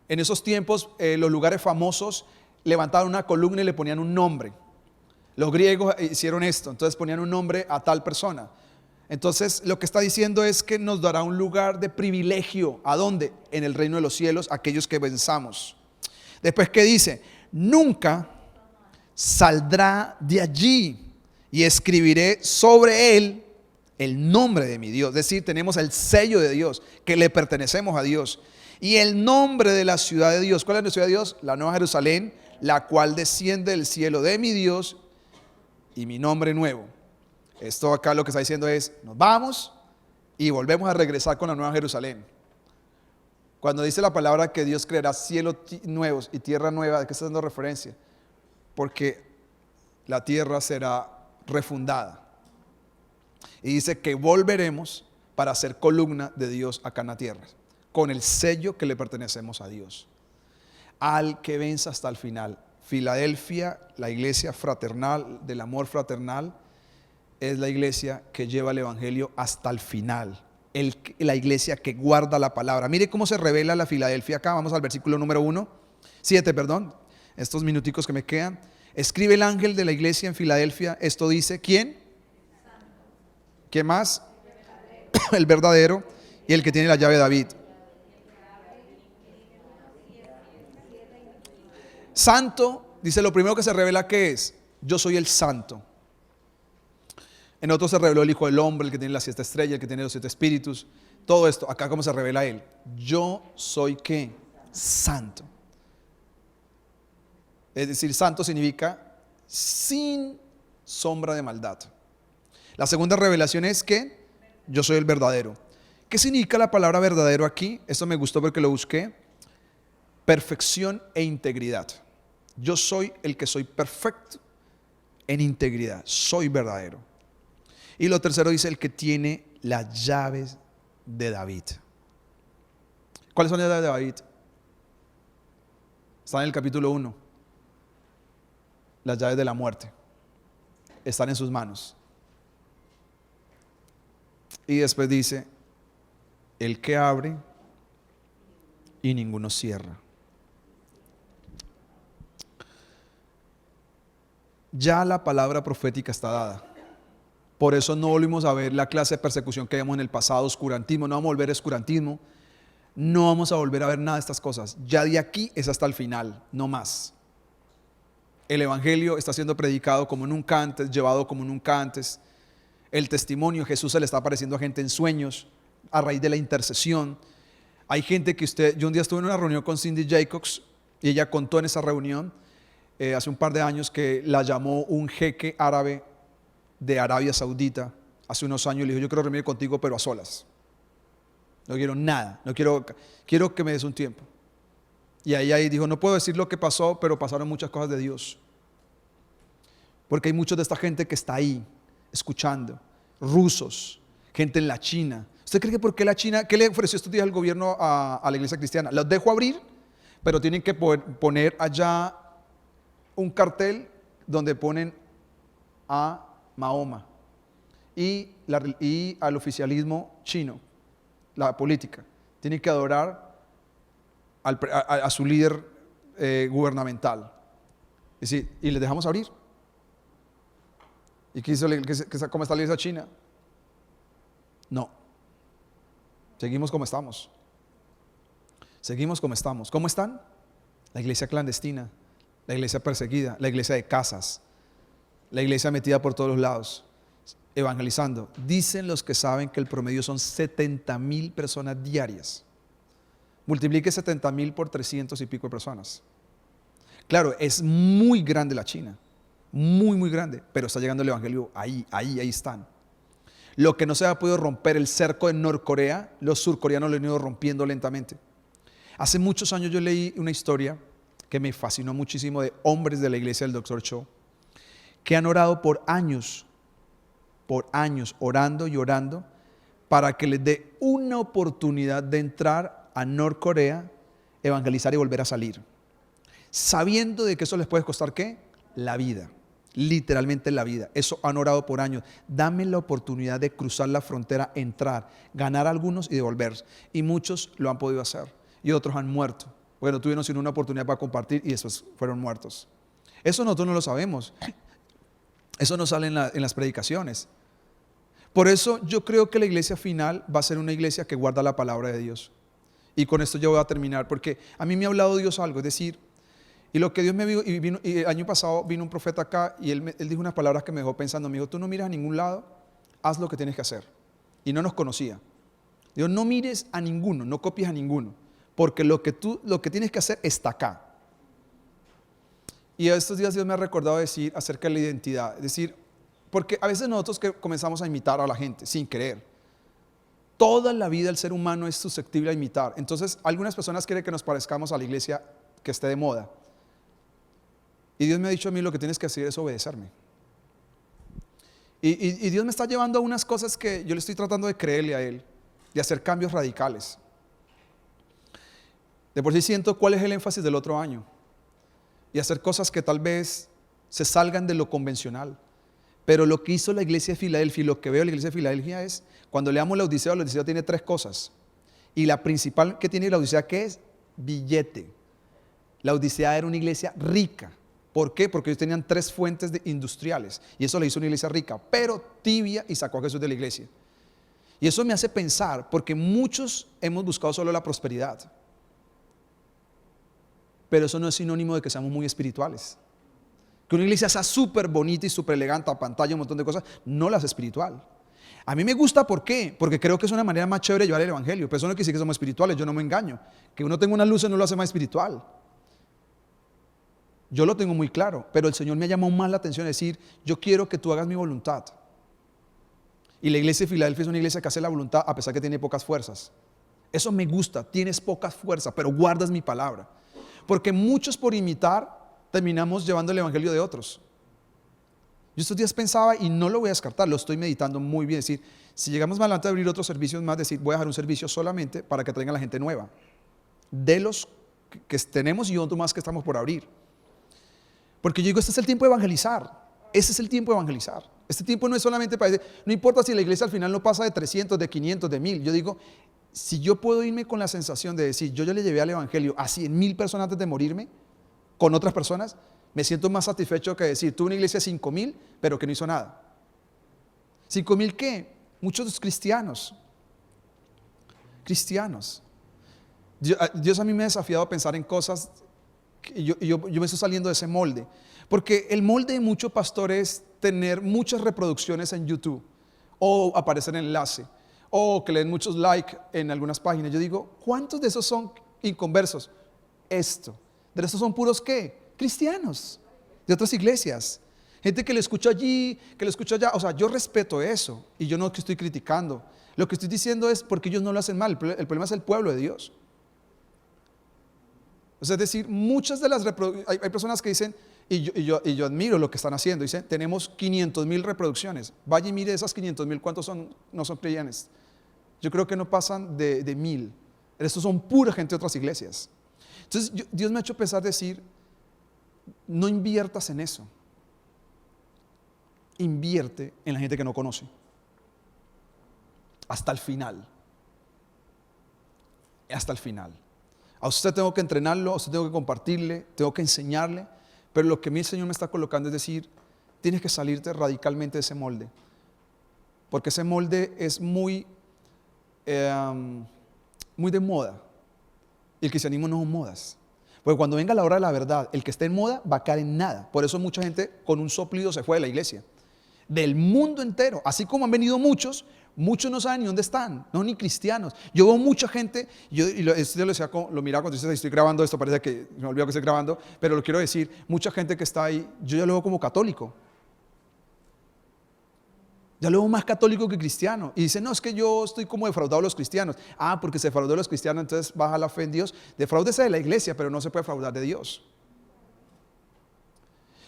En esos tiempos los lugares famosos levantaban una columna y le ponían un nombre. Los griegos hicieron esto, entonces ponían un nombre a tal persona. Entonces lo que está diciendo es que nos dará un lugar de privilegio. ¿A dónde? En el reino de los cielos, aquellos que venzamos. Después, ¿qué dice? Nunca saldrá de allí y escribiré sobre él el nombre de mi Dios. Es decir, tenemos el sello de Dios, que le pertenecemos a Dios. Y el nombre de la ciudad de Dios. ¿Cuál es la ciudad de Dios? La Nueva Jerusalén, la cual desciende del cielo de mi Dios y mi nombre nuevo. Esto acá lo que está diciendo es, nos vamos y volvemos a regresar con la Nueva Jerusalén. Cuando dice la palabra que Dios creará cielos nuevos y tierra nueva, ¿de qué está dando referencia? Porque la tierra será refundada. Y dice que volveremos para ser columna de Dios acá en la tierra, con el sello que le pertenecemos a Dios. Al que venza hasta el final. Filadelfia, la iglesia fraternal, del amor fraternal, es la iglesia que lleva el evangelio hasta el final. La iglesia que guarda la palabra. Mire cómo se revela la Filadelfia acá. Vamos al versículo número 7, estos minuticos que me quedan. Escribe el ángel de la iglesia en Filadelfia. Esto dice, ¿quién? ¿Quién más? El verdadero y el que tiene la llave de David. Santo, dice, lo primero que se revela que es, yo soy el santo. En otro se reveló el Hijo del Hombre, el que tiene las 7 estrellas, el que tiene los 7 espíritus. Todo esto, acá cómo se revela él. Yo soy ¿qué? Santo. Es decir, santo significa sin sombra de maldad. La segunda revelación es que yo soy el verdadero. ¿Qué significa la palabra verdadero aquí? Esto me gustó porque lo busqué. Perfección e integridad. Yo soy el que soy perfecto en integridad. Soy verdadero. Y lo tercero dice el que tiene las llaves de David. ¿Cuáles son las llaves de David? Están en el capítulo 1. Las llaves de la muerte están en sus manos. Y después dice, el que abre y ninguno cierra. Ya la palabra profética está dada. Por eso no volvimos a ver la clase de persecución que vimos en el pasado, oscurantismo. No vamos a volver a oscurantismo. No vamos a volver a ver nada de estas cosas. Ya de aquí es hasta el final, no más. El evangelio está siendo predicado como nunca antes, llevado como nunca antes. El testimonio, Jesús se le está apareciendo a gente en sueños a raíz de la intercesión. Hay gente que yo un día estuve en una reunión con Cindy Jacobs y ella contó en esa reunión hace un par de años que la llamó un jeque árabe de Arabia Saudita hace unos años y le dijo, yo quiero reunirme contigo pero a solas. No quiero nada, quiero que me des un tiempo. Y ahí dijo, no puedo decir lo que pasó, pero pasaron muchas cosas de Dios. Porque hay mucha de esta gente que está ahí, escuchando, rusos, gente en la China. ¿Usted cree que por qué la China, qué le ofreció estos días el gobierno a la iglesia cristiana? Los dejo abrir, pero tienen que poner allá un cartel donde ponen a Mahoma y al oficialismo chino, la política. Tienen que adorar a su líder gubernamental. Y les dejamos abrir. ¿Y qué hizo, cómo está la iglesia china? No. Seguimos como estamos. Seguimos como estamos. ¿Cómo están? La iglesia clandestina, la iglesia perseguida, la iglesia de casas, la iglesia metida por todos los lados, evangelizando. Dicen los que saben que el promedio son 70,000 personas diarias. Multiplique 70,000 por 300 y pico de personas. Claro, es muy grande la China, muy, muy grande, pero está llegando el evangelio ahí están. Lo que no se ha podido romper, el cerco de Norcorea, los surcoreanos lo han ido rompiendo lentamente. Hace muchos años yo leí una historia que me fascinó muchísimo de hombres de la iglesia del Dr. Cho, que han orado por años, orando y orando, para que les dé una oportunidad de entrar a Norcorea, evangelizar y volver a salir. Sabiendo de que eso les puede costar ¿qué? La vida, literalmente la vida. Eso han orado por años. Dame la oportunidad de cruzar la frontera, entrar, ganar a algunos y devolverse. Y muchos lo han podido hacer y otros han muerto. Bueno, tuvieron sino una oportunidad para compartir y después fueron muertos. Eso nosotros no lo sabemos. Eso no sale en las predicaciones. Por eso yo creo que la iglesia final va a ser una iglesia que guarda la palabra de Dios. Y con esto yo voy a terminar, porque a mí me ha hablado Dios algo, es decir, y lo que Dios me vio, y el año pasado vino un profeta acá y él dijo unas palabras que me dejó pensando, me dijo, tú no miras a ningún lado, haz lo que tienes que hacer. Y no nos conocía. Dios, no mires a ninguno, no copies a ninguno, porque lo que tienes que hacer está acá. Y a estos días Dios me ha recordado decir acerca de la identidad, es decir, porque a veces nosotros que comenzamos a imitar a la gente sin querer. Toda la vida el ser humano es susceptible a imitar. Entonces algunas personas quieren que nos parezcamos a la iglesia que esté de moda. Y Dios me ha dicho a mí, lo que tienes que hacer es obedecerme. Y Dios me está llevando a unas cosas que yo le estoy tratando de creerle a Él, de hacer cambios radicales. De por sí siento cuál es el énfasis del otro año. Y hacer cosas que tal vez se salgan de lo convencional. Pero lo que hizo la iglesia de Filadelfia y lo que veo en la iglesia de Filadelfia es, cuando leamos la Odisea tiene 3 cosas. Y la principal que tiene la Odisea, ¿qué es? Billete. La Odisea era una iglesia rica. ¿Por qué? Porque ellos tenían 3 fuentes industriales. Y eso le hizo una iglesia rica, pero tibia, y sacó a Jesús de la iglesia. Y eso me hace pensar, porque muchos hemos buscado solo la prosperidad. Pero eso no es sinónimo de que seamos muy espirituales. Que una iglesia sea súper bonita y súper elegante, a pantalla, un montón de cosas, no la hace espiritual. A mí me gusta, ¿por qué? Porque creo que es una manera más chévere de llevar el evangelio. Pero eso no quiere decir que somos espirituales, yo no me engaño. Que uno tenga una luz no lo hace más espiritual. Yo lo tengo muy claro, pero el Señor me ha llamado más la atención a decir, yo quiero que tú hagas mi voluntad. Y la iglesia de Filadelfia es una iglesia que hace la voluntad a pesar que tiene pocas fuerzas. Eso me gusta, tienes pocas fuerzas, pero guardas mi palabra. Porque muchos por imitar terminamos llevando el evangelio de otros. Yo estos días pensaba, y no lo voy a descartar, lo estoy meditando muy bien, decir, si llegamos más adelante a abrir otros servicios más, decir, voy a dejar un servicio solamente para que traigan la gente nueva. De los que tenemos y otros más que estamos por abrir. Porque yo digo, este es el tiempo de evangelizar. Ese es el tiempo de evangelizar. Este tiempo no es solamente para decir, no importa si la iglesia al final no pasa de 300, de 500, de 1000. Yo digo, si yo puedo irme con la sensación de decir, yo ya le llevé al evangelio a 100,000 personas antes de morirme, con otras personas, me siento más satisfecho que decir, tuve una iglesia de 5,000, pero que no hizo nada. ¿5,000 qué? Muchos cristianos. Cristianos. Dios a mí me ha desafiado a pensar en cosas, y yo me estoy saliendo de ese molde. Porque el molde de muchos pastores es tener muchas reproducciones en YouTube, o aparecer en enlace, o que le den muchos likes en algunas páginas. Yo digo, ¿cuántos de esos son inconversos? De estos son puros ¿qué? Cristianos, de otras iglesias. Gente que le escucha allí, que le escucha allá. O sea, yo respeto eso, y yo no que estoy criticando. Lo que estoy diciendo es porque ellos no lo hacen mal. El problema es el pueblo de Dios. O sea, es decir, muchas de las hay personas que dicen, y yo admiro lo que están haciendo, dicen, tenemos 500,000 reproducciones. Vaya y mire esas 500,000, ¿cuántos no son creyentes? Yo creo que no pasan de 1,000. Estos son pura gente de otras iglesias. Entonces, Dios me ha hecho pensar, decir, no inviertas en eso. Invierte en la gente que no conoce. Hasta el final. Hasta el final. A usted tengo que entrenarlo, a usted tengo que compartirle, tengo que enseñarle, pero lo que a mí el Señor me está colocando es decir, tienes que salirte radicalmente de ese molde, porque ese molde es muy de moda, y el cristianismo no son modas, porque cuando venga la hora de la verdad, el que esté en moda va a caer en nada. Por eso mucha gente con un soplido se fue de la iglesia, del mundo entero, así como han venido muchos no saben ni dónde están, no ni cristianos. Yo veo mucha gente, yo lo decía, lo miraba cuando estoy grabando esto, parece que me olvidó que estoy grabando, pero lo quiero decir, mucha gente que está ahí, yo ya lo veo como católico. Ya lo veo más católico que cristiano. Y dice, no, es que yo estoy como defraudado de los cristianos. Ah, porque se defraudó de los cristianos, entonces baja la fe en Dios. Defraúdese de la iglesia, pero no se puede defraudar de Dios.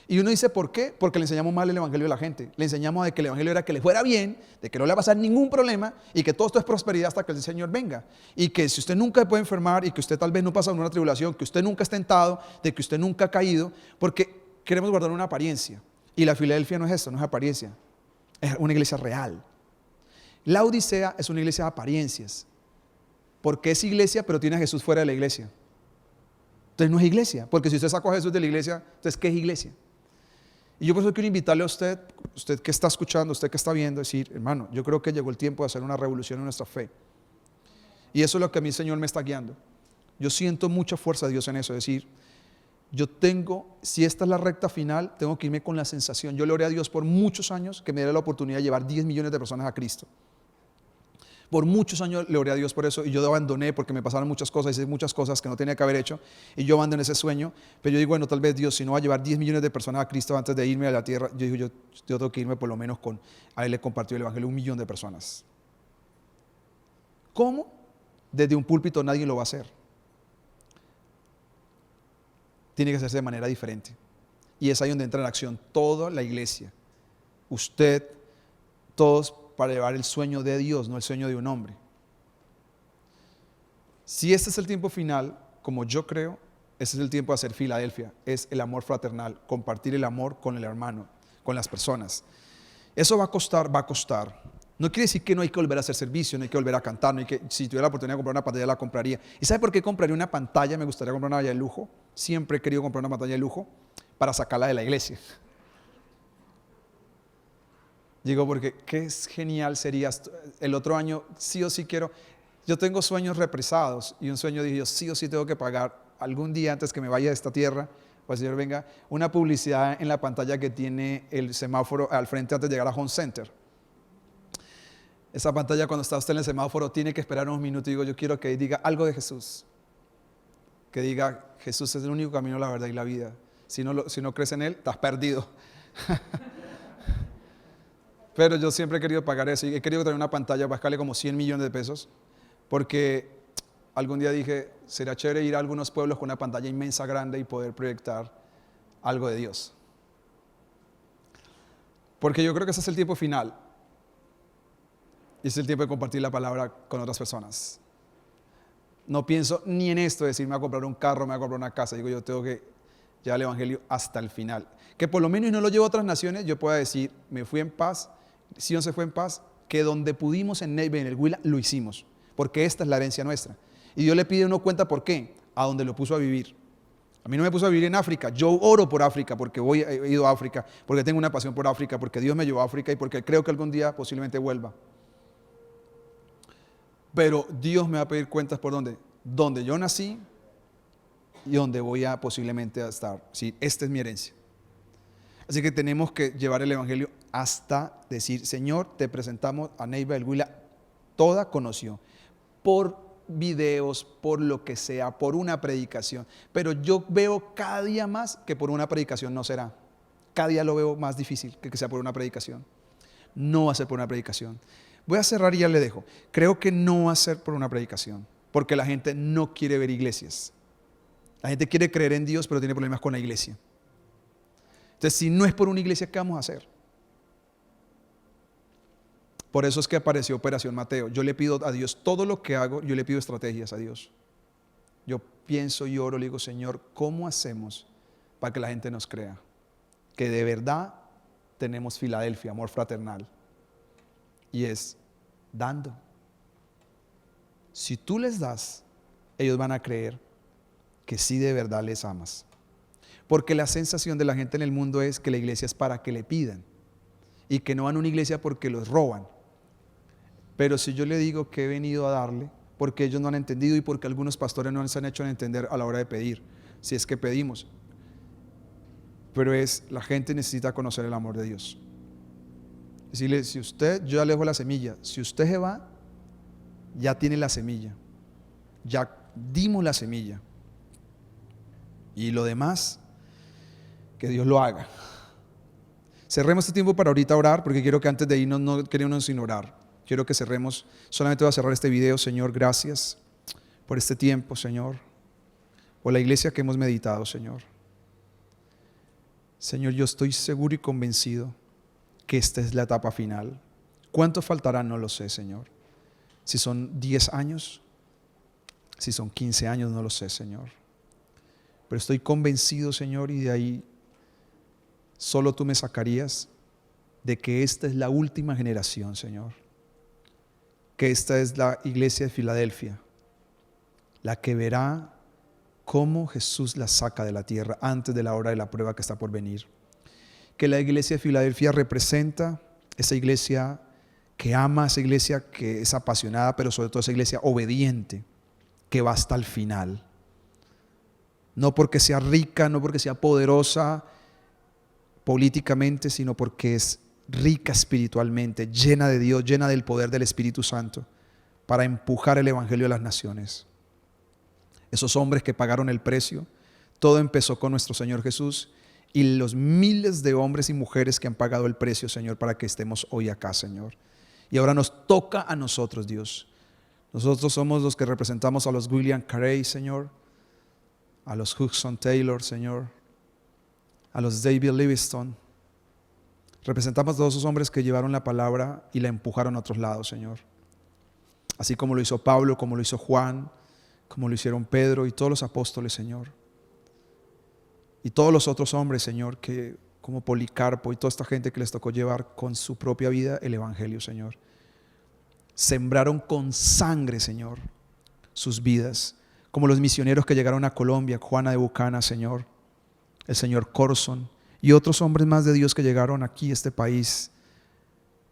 Y uno dice, ¿por qué? Porque le enseñamos mal el evangelio a la gente. Le enseñamos de que el evangelio era que le fuera bien, de que no le va a pasar ningún problema y que todo esto es prosperidad hasta que el Señor venga. Y que si usted nunca puede enfermar y que usted tal vez no pasa por una tribulación, que usted nunca es tentado, de que usted nunca ha caído, porque queremos guardar una apariencia. Y la Filadelfia no es eso, no es apariencia. Es una iglesia real. La Odisea es una iglesia de apariencias. Porque es iglesia, pero tiene a Jesús fuera de la iglesia. Entonces no es iglesia. Porque si usted sacó a Jesús de la iglesia, entonces ¿qué es iglesia? Y yo por eso quiero invitarle a usted que está escuchando, usted que está viendo, decir, hermano, yo creo que llegó el tiempo de hacer una revolución en nuestra fe. Y eso es lo que a mí el Señor me está guiando. Yo siento mucha fuerza de Dios en eso, es decir, si esta es la recta final, tengo que irme con la sensación. Yo le oré a Dios por muchos años que me diera la oportunidad de llevar 10 millones de personas a Cristo. Por muchos años le oré a Dios por eso y yo abandoné porque me pasaron muchas cosas, hice muchas cosas que no tenía que haber hecho y yo abandoné ese sueño. Pero yo digo, bueno, tal vez Dios, si no va a llevar 10 millones de personas a Cristo antes de irme a la tierra, yo digo, yo tengo que irme por lo menos a Él le compartió el evangelio a 1,000,000 de personas. ¿Cómo? Desde un púlpito nadie lo va a hacer. Tiene que hacerse de manera diferente. Y es ahí donde entra en acción toda la iglesia. Usted, todos, para llevar el sueño de Dios, no el sueño de un hombre. Si este es el tiempo final, como yo creo, este es el tiempo de hacer Filadelfia. Es el amor fraternal, compartir el amor con el hermano, con las personas. Eso va a costar, va a costar. No quiere decir que no hay que volver a hacer servicio, no hay que volver a cantar, no hay que, si tuviera la oportunidad de comprar una pantalla la compraría. ¿Y sabe por qué compraría una pantalla? Me gustaría comprar una pantalla de lujo. Siempre he querido comprar una pantalla de lujo para sacarla de la iglesia. Digo, porque qué genial sería el otro año, sí o sí quiero. Yo tengo sueños represados y un sueño dije yo, sí o sí tengo que pagar algún día antes que me vaya de esta tierra, o el Señor venga, una publicidad en la pantalla que tiene el semáforo al frente antes de llegar a Home Center. Esa pantalla cuando está usted en el semáforo tiene que esperar unos minutos y digo, yo quiero que diga algo de Jesús. Que diga, Jesús es el único camino, la verdad y la vida. Si no crees en Él, estás perdido. Pero yo siempre he querido pagar eso y he querido traer una pantalla para gastarle como 100 millones de pesos, porque algún día dije, será chévere ir a algunos pueblos con una pantalla inmensa, grande y poder proyectar algo de Dios. Porque yo creo que ese es el tiempo final. Y es el tiempo de compartir la palabra con otras personas. No pienso ni en esto, de decir, me voy a comprar un carro, me voy a comprar una casa. Digo, yo tengo que llevar el evangelio hasta el final. Que por lo menos no lo llevo a otras naciones, yo pueda decir, me fui en paz, Sion se fue en paz, que donde pudimos en Neiva y en el Huila, lo hicimos. Porque esta es la herencia nuestra. Y Dios le pide a uno cuenta por qué, a donde lo puso a vivir. A mí no me puso a vivir en África, yo oro por África, porque he ido a África, porque tengo una pasión por África, porque Dios me llevó a África y porque creo que algún día posiblemente vuelva. Pero Dios me va a pedir cuentas por donde yo nací y donde voy a posiblemente a estar. Sí, esta es mi herencia. Así que tenemos que llevar el evangelio hasta decir, Señor, te presentamos a Neiva del Huila, toda conoció, por videos, por lo que sea, por una predicación. Pero yo veo cada día más que por una predicación no será. Cada día lo veo más difícil que sea por una predicación. No va a ser por una predicación. Voy a cerrar y ya le dejo. Creo que no va a ser por una predicación, porque la gente no quiere ver iglesias. La gente quiere creer en Dios, pero tiene problemas con la iglesia. Entonces, si no es por una iglesia, ¿qué vamos a hacer? Por eso es que apareció Operación Mateo. Yo le pido a Dios todo lo que hago, yo le pido estrategias a Dios. Yo pienso y oro, le digo, Señor, ¿cómo hacemos para que la gente nos crea? Que de verdad tenemos Filadelfia, amor fraternal. Y es dando. Si tú les das, ellos van a creer que sí de verdad les amas. Porque la sensación de la gente en el mundo es que la iglesia es para que le pidan y que no van a una iglesia porque los roban. Pero si yo le digo que he venido a darle, porque ellos no han entendido y porque algunos pastores no se han hecho entender a la hora de pedir, si es que pedimos. Pero la gente necesita conocer el amor de Dios. Decirle, si usted, yo ya le dejo la semilla, si usted se va, ya tiene la semilla, ya dimos la semilla. Y lo demás, que Dios lo haga. Cerremos este tiempo para ahorita orar, porque quiero que antes de irnos no queremos sin orar. Quiero que cerremos, solamente voy a cerrar este video. Señor, gracias por este tiempo, Señor, por la iglesia que hemos meditado, Señor. Señor, yo estoy seguro y convencido que esta es la etapa final. ¿Cuánto faltará? No lo sé, Señor. Si son 10 años, si son 15 años, no lo sé, Señor. Pero estoy convencido, Señor, y de ahí solo tú me sacarías de que esta es la última generación, Señor. Que esta es la iglesia de Filadelfia, la que verá cómo Jesús la saca de la tierra antes de la hora de la prueba que está por venir. Que la iglesia de Filadelfia representa esa iglesia que ama, esa iglesia que es apasionada, pero sobre todo esa iglesia obediente, que va hasta el final. No porque sea rica, no porque sea poderosa políticamente, sino porque es rica espiritualmente, llena de Dios, llena del poder del Espíritu Santo, para empujar el evangelio a las naciones. Esos hombres que pagaron el precio, todo empezó con nuestro Señor Jesús y los miles de hombres y mujeres que han pagado el precio, Señor, para que estemos hoy acá, Señor. Y ahora nos toca a nosotros, Dios. Nosotros somos los que representamos a los William Carey, Señor, a los Hudson Taylor, Señor, a los David Livingstone. Representamos a todos esos hombres que llevaron la palabra y la empujaron a otros lados, Señor. Así como lo hizo Pablo, como lo hizo Juan, como lo hicieron Pedro y todos los apóstoles, Señor. Y todos los otros hombres, Señor, que como Policarpo y toda esta gente que les tocó llevar con su propia vida el evangelio, Señor. Sembraron con sangre, Señor, sus vidas. Como los misioneros que llegaron a Colombia, Juana de Bucana, Señor, el señor Corson y otros hombres más de Dios que llegaron aquí a este país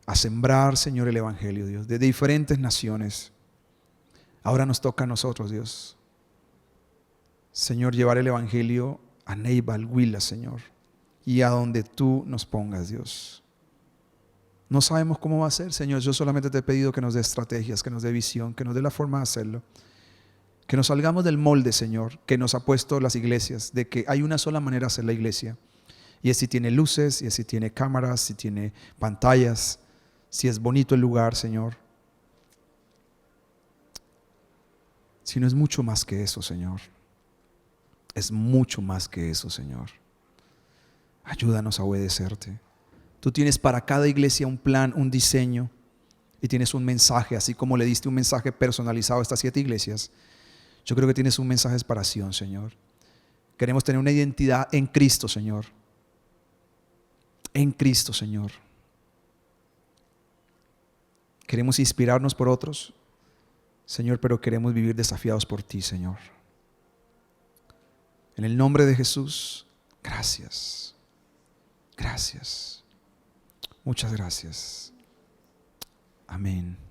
a sembrar, Señor, el evangelio, Dios, de diferentes naciones. Ahora nos toca a nosotros, Dios, Señor, llevar el evangelio a Neiva, al Huila, Señor, y a donde tú nos pongas, Dios. No sabemos cómo va a ser, Señor. Yo solamente te he pedido que nos dé estrategias, que nos dé visión, que nos dé la forma de hacerlo. Que nos salgamos del molde, Señor, que nos ha puesto las iglesias, de que hay una sola manera de hacer la iglesia. Y es si tiene luces, y es si tiene cámaras, si tiene pantallas. si es bonito el lugar, Señor, si no es mucho más que eso, Señor. Es mucho más que eso, Señor. Ayúdanos a obedecerte. Tú tienes para cada iglesia un plan, un diseño, y tienes un mensaje, así como le diste un mensaje personalizado a estas 7 iglesias. Yo creo que tienes un mensaje de separación, Señor. Queremos tener una identidad en Cristo, Señor. En Cristo, Señor. Queremos inspirarnos por otros, Señor, pero queremos vivir desafiados por ti, Señor. En el nombre de Jesús, gracias. Gracias. Muchas gracias. Amén.